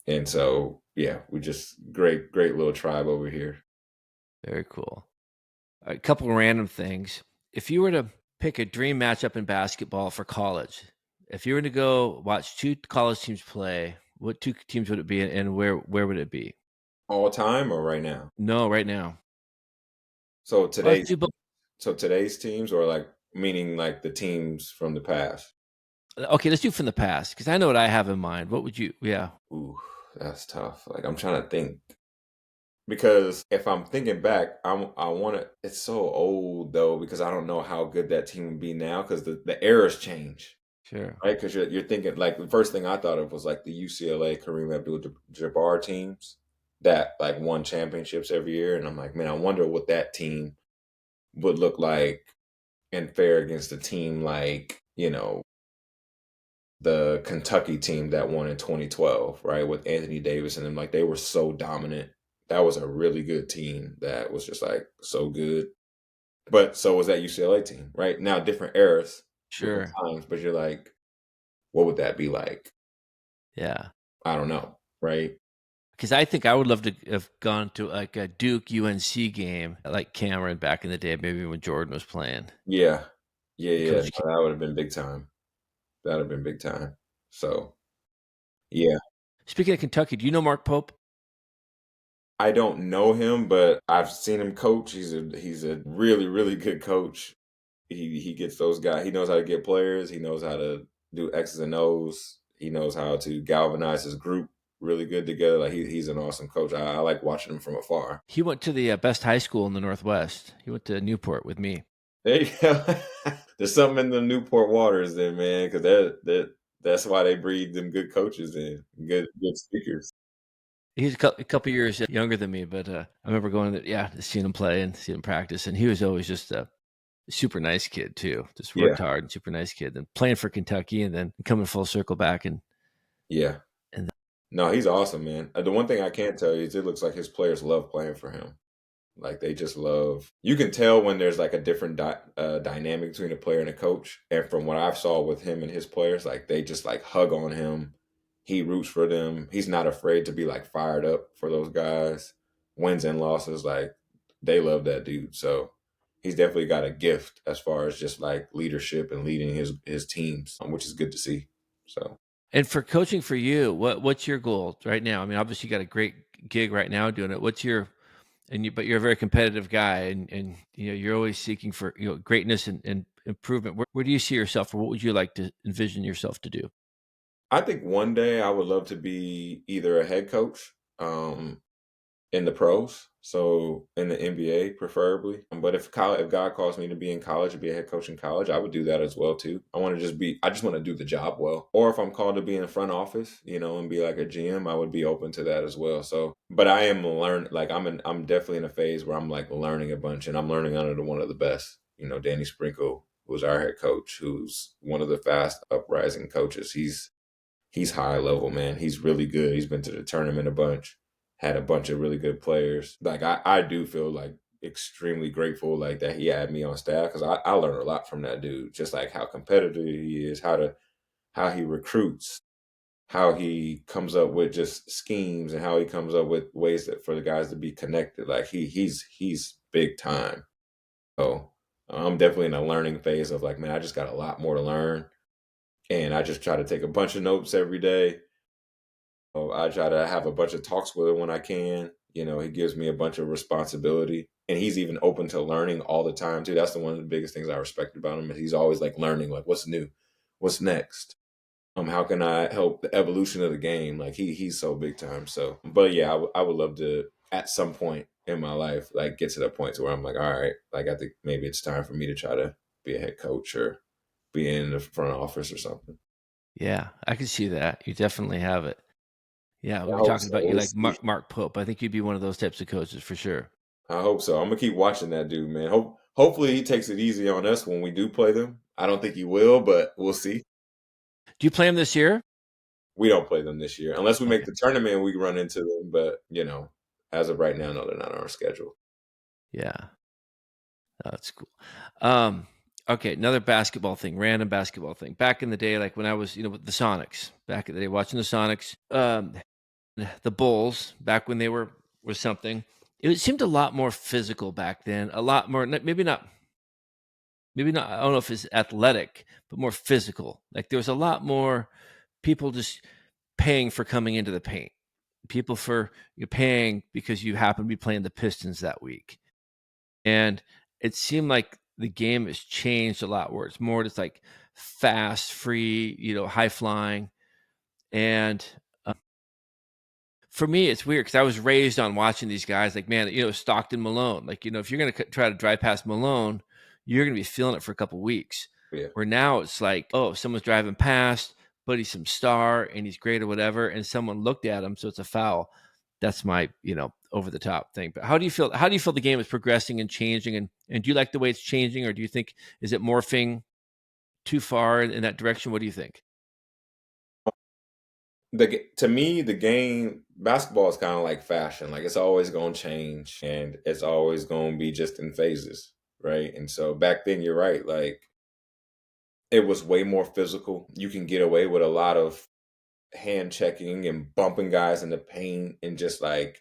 and so yeah, we just great little tribe over here. Very cool. A couple of random things. If you were to pick a dream matchup in basketball for college, if you were to go watch two college teams play, what two teams would it be, and where would it be? All time or right now? No, right now. So Let's today's do both. so today's teams, or like meaning like the teams from the past. Okay, let's do from the past because I know what I have in mind. What would you? Yeah, Ooh, that's tough. Like I'm trying to think. Because if I'm thinking back, I want to. It's so old though, because I don't know how good that team would be now, because the eras change, sure. right? Because you're thinking like the first thing I thought of was like the UCLA Kareem Abdul-Jabbar teams that like won championships every year, and I'm like, man, I wonder what that team would look like and fare against a team like the Kentucky team that won in 2012, right? With Anthony Davis and them, like they were so dominant. That was a really good team that was just like so good. But so was that UCLA team, right? Now different eras, different Sure. times, but you're like, what would that be like? Yeah. I don't know, right? Because I think I would love to have gone to like a Duke UNC game, like Cameron back in the day, maybe when Jordan was playing. Yeah. Yeah. Coach, No, that would have been big time. That would have been big time. So yeah. speaking of Kentucky, do you know Mark Pope? I don't know him, but I've seen him coach. He's a really, really good coach. He gets those guys. He knows how to get players. He knows how to do X's and O's. He knows how to galvanize his group really good together. Like he's an awesome coach. I like watching him from afar. He went to the best high school in the Northwest. He went to Newport with me. There you go. There's something in the Newport waters, then, man, because that's why they breed them good coaches and good speakers. He's a couple years younger than me, but I remember going to seeing him play and seeing him practice, and he was always just a super nice kid too. Just Yeah, worked hard and super nice kid. And playing for Kentucky, and then coming full circle back yeah. and No, he's awesome, man. The one thing I can't tell you is it looks like his players love playing for him. Like they just love. You can tell when there's like a different dynamic between a player and a coach. And from what I've saw with him and his players, like they just like hug on him. He roots for them. He's not afraid to be like fired up for those guys. Wins and losses, like they love that dude. So he's definitely got a gift as far as just like leadership and leading his teams, which is good to see. So And for coaching for you, what's your goal right now? I mean, obviously you got a great gig right now doing it. But you're a very competitive guy, and you're always seeking for greatness and improvement. Where do you see yourself, or what would you like to envision yourself to do? I think one day I would love to be either a head coach, in the pros, so in the NBA preferably. But if God calls me to be in college and be a head coach in college, I would do that as well too. I just want to do the job well. Or if I'm called to be in the front office, and be like a GM, I would be open to that as well. So, but I am learning. Like I'm definitely in a phase where I'm like learning a bunch, and I'm learning under one of the best. Danny Sprinkle, who's our head coach, who's one of the fast uprising coaches. He's high level, man. He's really good. He's been to the tournament a bunch, had a bunch of really good players. Like I do feel like extremely grateful like that he had me on staff, because I learned a lot from that dude. Just like how competitive he is, how he recruits, how he comes up with just schemes, and how he comes up with ways that for the guys to be connected. Like he's big time. So I'm definitely in a learning phase of like, man, I just got a lot more to learn. And I just try to take a bunch of notes every day. I try to have a bunch of talks with him when I can. He gives me a bunch of responsibility, and he's even open to learning all the time too. That's one of the biggest things I respect about him. Is he's always like learning, like what's new, what's next. How can I help the evolution of the game? Like he's so big time. So, but yeah, I would love to at some point in my life, like get to the point to where I'm like, all right, like I think maybe it's time for me to try to be a head coach or be in the front office or something. Yeah, I can see that. You definitely have it. Yeah, we I were hope talking so. about you We'll like see. Mark Pope. I think you'd be one of those types of coaches for sure. I hope so. I'm gonna keep watching that dude, man. Hopefully he takes it easy on us when we do play them. I don't think he will, but we'll see. Do you play him this year? We don't play them this year unless we make Okay. the tournament. We run into them, but as of right now, no, they're not on our schedule. Yeah, that's cool. Okay, another basketball thing, random basketball thing. Back in the day, like when I was, with the Sonics, back in the day, watching the Sonics, the Bulls, back when they were something. It seemed a lot more physical back then. A lot more, maybe not. I don't know if it's athletic, but more physical. Like there was a lot more people just paying for coming into the paint. People for you're paying because you happen to be playing the Pistons that week. And it seemed like the game has changed a lot where it's more just like fast, free, high flying. And for me, it's weird because I was raised on watching these guys like, man, Stockton, Malone. Like, if you're going to try to drive past Malone, you're going to be feeling it for a couple of weeks. Yeah. Where now it's like, oh, if someone's driving past, but he's some star and he's great or whatever, and someone looked at him, so it's a foul. That's my, over the top thing. But how do you feel? How do you feel the game is progressing and changing? And do you like the way it's changing, or do you think is it morphing too far in that direction? What do you think? To me, the game basketball is kind of like fashion. Like it's always going to change, and it's always going to be just in phases, right? And so back then, you're right. Like it was way more physical. You can get away with a lot of hand checking and bumping guys in the paint and just like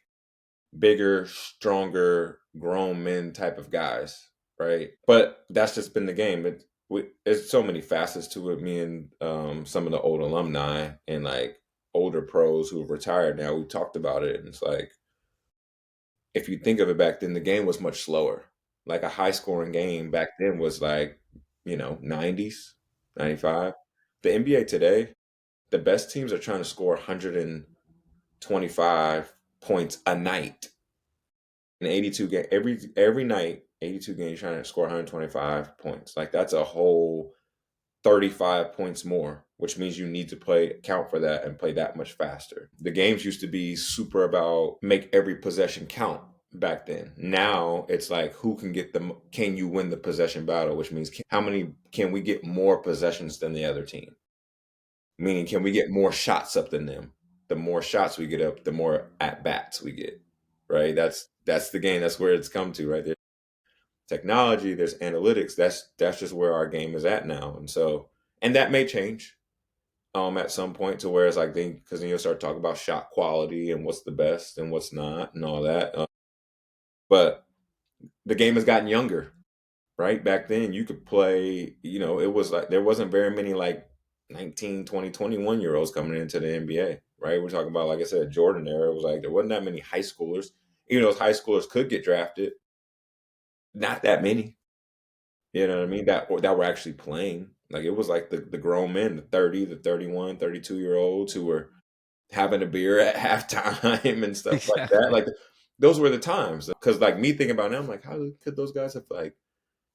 bigger, stronger, grown men type of guys, right? But that's just been the game. There's so many facets to it. Me and some of the old alumni and like older pros who have retired now, we talked about it, and it's like if you think of it back then, the game was much slower. Like a high scoring game back then was like 90s, 95. The NBA today, the best teams are trying to score 125 points a night in 82 game every night. 82 games trying to score 125 points. Like that's a whole 35 points more, which means you need to count for that and play that much faster. The games used to be super about make every possession count back then. Now it's like can you win the possession battle, which means how many can we get more possessions than the other team? Meaning, can we get more shots up than them? The more shots we get up, the more at bats we get. Right? That's the game. That's where it's come to. Right? There's technology. There's analytics. That's just where our game is at now. And that may change at some point to where it's like because then you'll start talking about shot quality and what's the best and what's not and all that. But the game has gotten younger. Right? Back then you could play, it was like there wasn't very many like 19, 20, 21-year-olds coming into the NBA, right? We're talking about, like I said, Jordan era. It was like there wasn't that many high schoolers. Even those high schoolers could get drafted. Not that many. You know what I mean? That were actually playing. Like it was like the grown men, the 30, the 31, 32-year-olds who were having a beer at halftime and stuff like that. Like those were the times. Because like me thinking about it now, I'm like, how could those guys have like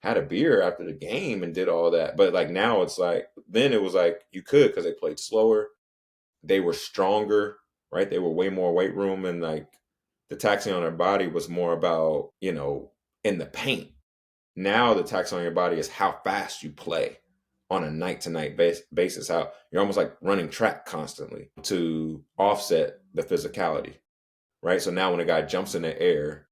had a beer after the game and did all that? But like now it's like, then it was like you could because they played slower. They were stronger, right? They were way more weight room, and like the taxing on their body was more about, in the paint. Now the tax on your body is how fast you play on a night to night basis. How you're almost like running track constantly to offset the physicality, right? So now when a guy jumps in the air,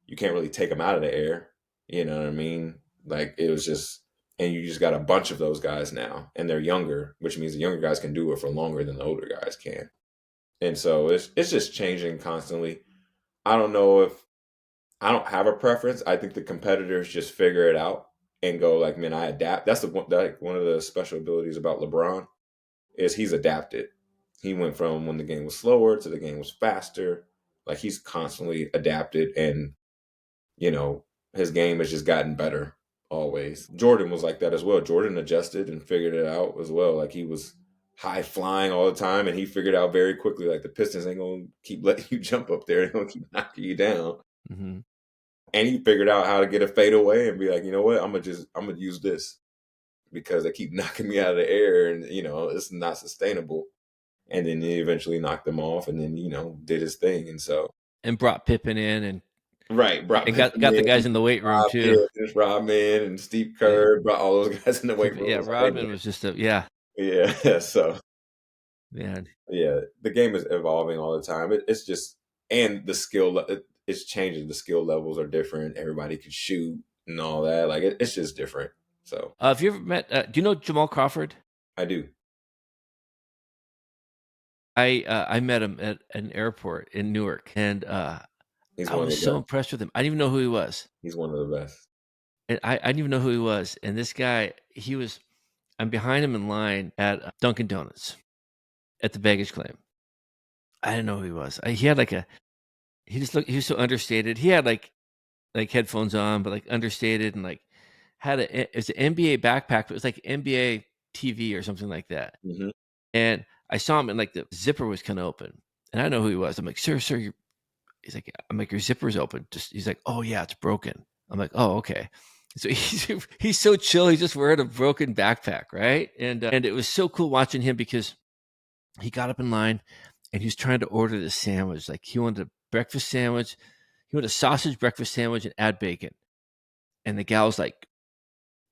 you can't really take him out of the air. You know what I mean? Like it was just, and you just got a bunch of those guys now, and they're younger, which means the younger guys can do it for longer than the older guys can. And so it's just changing constantly. I don't know if I don't have a preference. I think the competitors just figure it out and go like, man, I adapt. That's one of the special abilities about LeBron is he's adapted. He went from when the game was slower to the game was faster. Like he's constantly adapted, and his game has just gotten better always. Jordan was like that as well. Jordan adjusted and figured it out as well. Like he was high flying all the time, and he figured out very quickly like the Pistons ain't gonna keep letting you jump up there. They're gonna keep knocking you down. Mm-hmm. And he figured out how to get a fadeaway and be like, you know what, I'm gonna use this because they keep knocking me out of the air, and it's not sustainable. And then he eventually knocked them off, and then did his thing, and brought Pippen in, and got the guys in the weight room too. Just Rodman and Steve Kerr brought all those guys in the weight room. Yeah, Rodman was just yeah. So man, the game is evolving all the time. It's just, and the skill it's changing. The skill levels are different. Everybody can shoot and all that. Like it's just different. So have you ever met? Do you know Jamal Crawford? I do. I met him at an airport in Newark, and I was so impressed with him. I didn't even know who he was. He's one of the best. And I didn't even know who he was. And this guy, I'm behind him in line at Dunkin' Donuts at the baggage claim. I didn't know who he was. He had he was so understated. He had like headphones on, but like understated, and like it's an NBA backpack, but it was like NBA TV or something like that. Mm-hmm. And I saw him, and like the zipper was kind of open, and I know who he was. I'm like, sir, he's like, I'm like, your zipper's open. He's like, oh yeah, it's broken. I'm like, oh, okay. So he's so chill. He's just wearing a broken backpack, right? And it was so cool watching him because he got up in line and he was trying to order the sandwich. Like he wanted a breakfast sandwich. He wanted a sausage breakfast sandwich and add bacon. And the gal's like,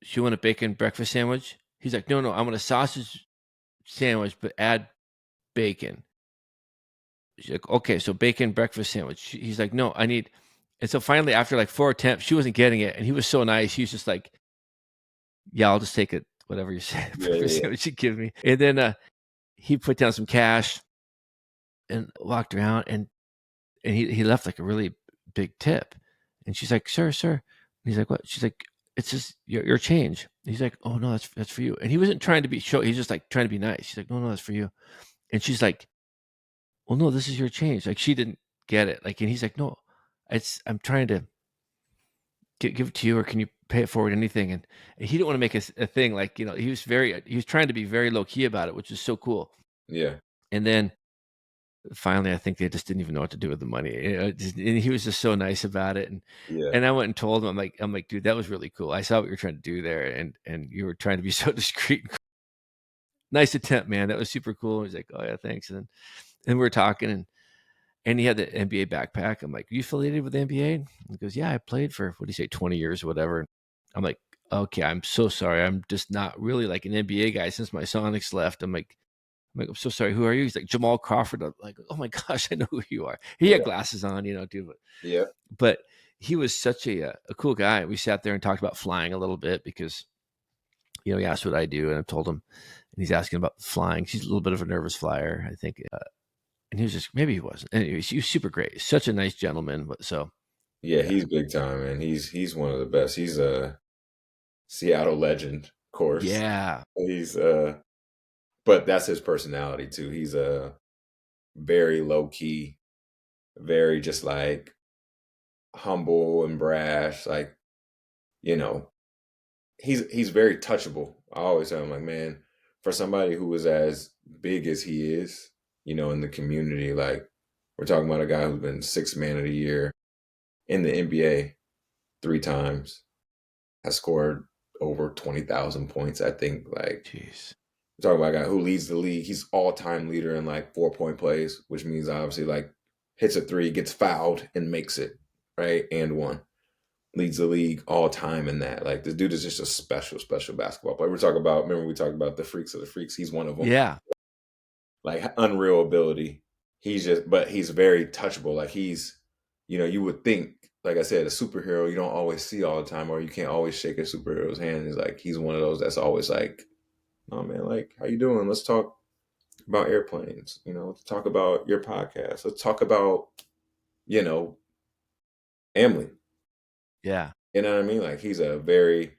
"You want a bacon breakfast sandwich?" He's like, "No, I want a sausage sandwich, but add bacon." She's like, "Okay, so bacon breakfast sandwich." He's like, "No, I need." And so finally, after like 4 attempts, she wasn't getting it, and he was so nice. He was just like, "Yeah, I'll just take it, whatever you say." Sandwich you give me. And then he put down some cash and walked around, and he left like a really big tip. And she's like, "Sir." And he's like, "What?" She's like, "It's just your change." And he's like, "Oh no, that's for you." And he wasn't trying to be show. He's just like trying to be nice. She's like, "No, that's for you." And she's like, "Well, no, this is your change." Like she didn't get it. Like, and he's like, "No, I'm trying to give it to you, or can you pay it forward?" Anything. And he didn't want to make a thing. Like, he was trying to be very low key about it, which is so cool. Yeah. And then finally, I think they just didn't even know what to do with the money. And he was just so nice about it. And I went and told him, I'm like, dude, that was really cool. I saw what you were trying to do there, and you were trying to be so discreet. Nice attempt, man. That was super cool. He's like, "Oh yeah, thanks." And we were talking, and he had the NBA backpack. I'm like, "Are you affiliated with the NBA?" He goes, "Yeah, I played for, what do you say, 20 years or whatever." I'm like, "Okay, I'm so sorry. I'm just not really like an NBA guy since my Sonics left." I'm like, "I'm so sorry. Who are you?" He's like, "Jamal Crawford." I'm like, "Oh my gosh, I know who you are." He had glasses on, dude. But he was such a cool guy. We sat there and talked about flying a little bit because, he asked what I do, and I told him, and he's asking about flying. He's a little bit of a nervous flyer, I think. And he was just, maybe he wasn't. Anyways, he was super great. Such a nice gentleman. But so. Yeah, he's big time, man. He's one of the best. He's a Seattle legend, of course. Yeah. He's but that's his personality too. He's a very low key, very just like humble and brash. Like, he's very touchable. I always tell him, like, man, for somebody who is as big as he is, in the community, like we're talking about a guy who's been 6th man of the year in the NBA 3 times, has scored over 20,000 points. I think, like, jeez. We're talking about a guy who leads the league. He's all-time leader in like 4-point plays, which means obviously like hits a 3, gets fouled, and makes it, right? And one. Leads the league all time in that. Like, this dude is just a special, special basketball player. We talked about the freaks of the freaks. He's one of them. Yeah. Like, unreal ability. But he's very touchable. Like, he's, you would think, like I said, a superhero you don't always see all the time, or you can't always shake a superhero's hand. He's like, he's one of those that's always like, "Oh man, like, how you doing? Let's talk about airplanes. Let's talk about your podcast. Let's talk about, family." Yeah. You know what I mean? Like, he's a very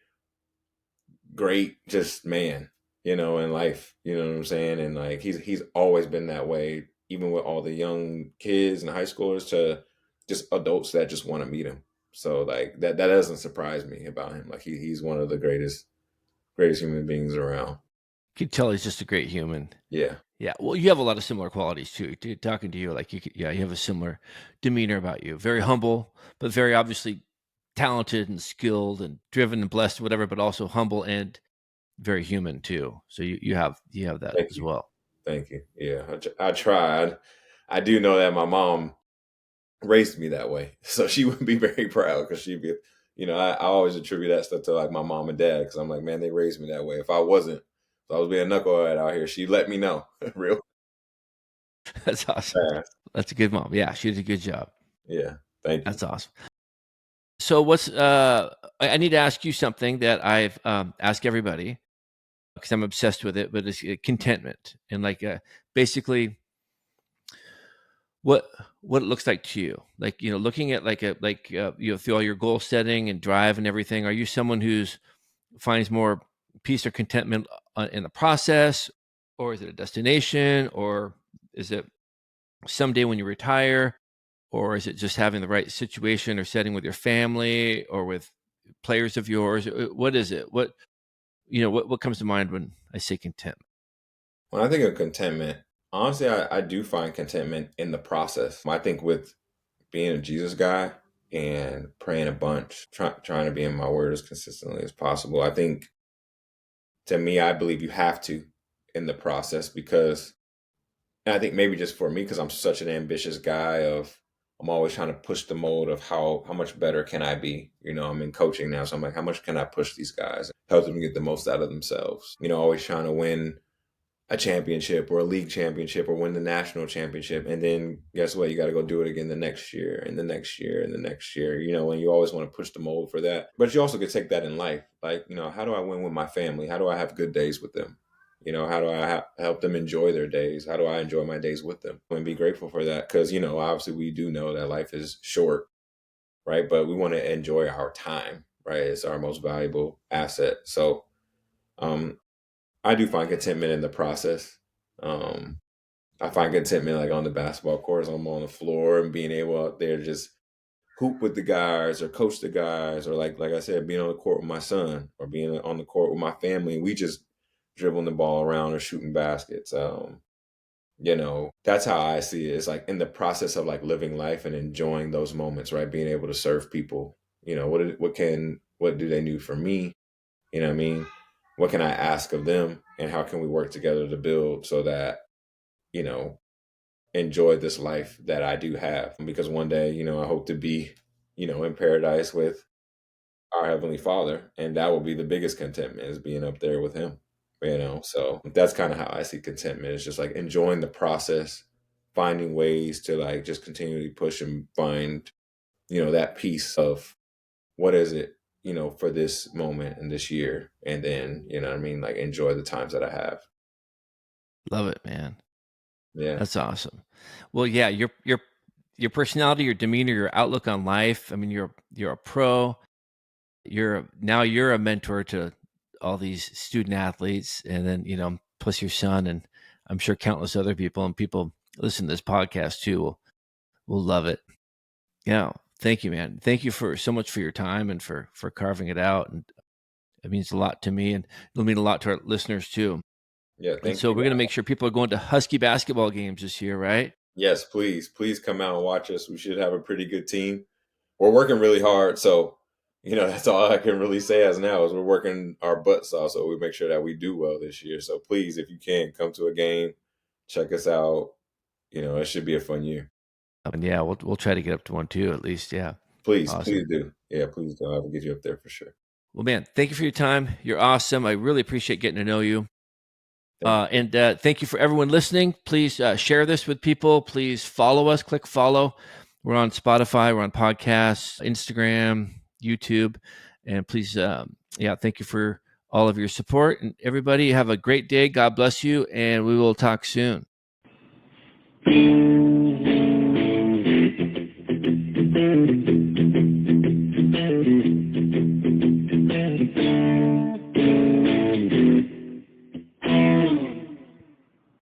great just man. in life, you know what I'm saying? And like he's always been that way, even with all the young kids and high schoolers to just adults that just want to meet him. So like that doesn't surprise me about him. Like he's one of the greatest human beings around. You can tell he's just a great human. Yeah. Yeah. Well, you have a lot of similar qualities too. Talking to you, like you have a similar demeanor about you. Very humble, but very obviously talented and skilled and driven and blessed, whatever, but also humble and very human too. So you have that Thank as you. well. Thank you. Yeah. I tried. I do know that my mom raised me that way. So she would be very proud because she'd be, I always attribute that stuff to like my mom and dad because I'm like, man, they raised me that way. If I wasn't, if I was being a knucklehead out here, she'd let me know real That's awesome. fast. That's a good mom. Yeah, she did a good job. Yeah. Thank you. That's awesome. So what's I need to ask you something that I've asked everybody because I'm obsessed with it, but it's contentment and like basically what it looks like to you. Like, looking at through all your goal setting and drive and everything, are you someone who's finds more peace or contentment in the process, or is it a destination, or is it someday when you retire, or is it just having the right situation or setting with your family or with players of yours? What is it? What comes to mind when I say contentment? When I think of contentment, honestly, I do find contentment in the process. I think with being a Jesus guy and praying a bunch, trying to be in my word as consistently as possible, I think to me, I believe you have to in the process because, and I think maybe just for me, because I'm such an ambitious guy I'm always trying to push the mold of how much better can I be? I'm in coaching now. So I'm like, how much can I push these guys? Help them get the most out of themselves. Always trying to win a championship or a league championship or win the national championship. And then guess what? You got to go do it again the next year and the next year and the next year, and you always want to push the mold for that. But you also could take that in life. Like, how do I win with my family? How do I have good days with them? How do I help them enjoy their days? How do I enjoy my days with them and be grateful for that? Because, obviously we do know that life is short, right? But we want to enjoy our time, right? It's our most valuable asset. So, I do find contentment in the process. I find contentment like on the basketball court as I'm on the floor and being able out there to just hoop with the guys or coach the guys or like I said, being on the court with my son or being on the court with my family and we just dribbling the ball around or shooting baskets. That's how I see it. It's like in the process of like living life and enjoying those moments, right? Being able to serve people. What do they do for me? You know what I mean? What can I ask of them and how can we work together to build so that, enjoy this life that I do have? Because one day, I hope to be, in paradise with our Heavenly Father. And that will be the biggest contentment is being up there with him, So that's kind of how I see contentment. It's just like enjoying the process, finding ways to like just continually push and find, that piece of what is it, for this moment and this year. And then, like enjoy the times that I have. Love it, man. Yeah. That's awesome. Well, yeah, your personality, your demeanor, your outlook on life. I mean, you're a pro. You're a mentor to all these student athletes, and then plus your son, and I'm sure countless other people, and people listen to this podcast too will love it. Yeah, thank you, man. Thank you for so much for your time and for carving it out, and it means a lot to me, and it'll mean a lot to our listeners too. Yeah, and so we're going to make sure people are going to Husky basketball games this year, right? Yes, please come out and watch us. We should have a pretty good team. We're working really hard, so that's all I can really say as now is we're working our butts off, so we make sure that we do well this year. So please, if you can, come to a game, check us out. It should be a fun year. And yeah, we'll try to get up to one too, at least. Yeah. Please, Awesome. please do. Yeah, please do. I will get you up there for sure. Well, man, thank you for your time. You're awesome. I really appreciate getting to know you. And thank you for everyone listening. Please share this with people. Please follow us. Click follow. We're on Spotify. We're on podcasts, Instagram, YouTube. And please, thank you for all of your support. And everybody have a great day. God bless you. And we will talk soon.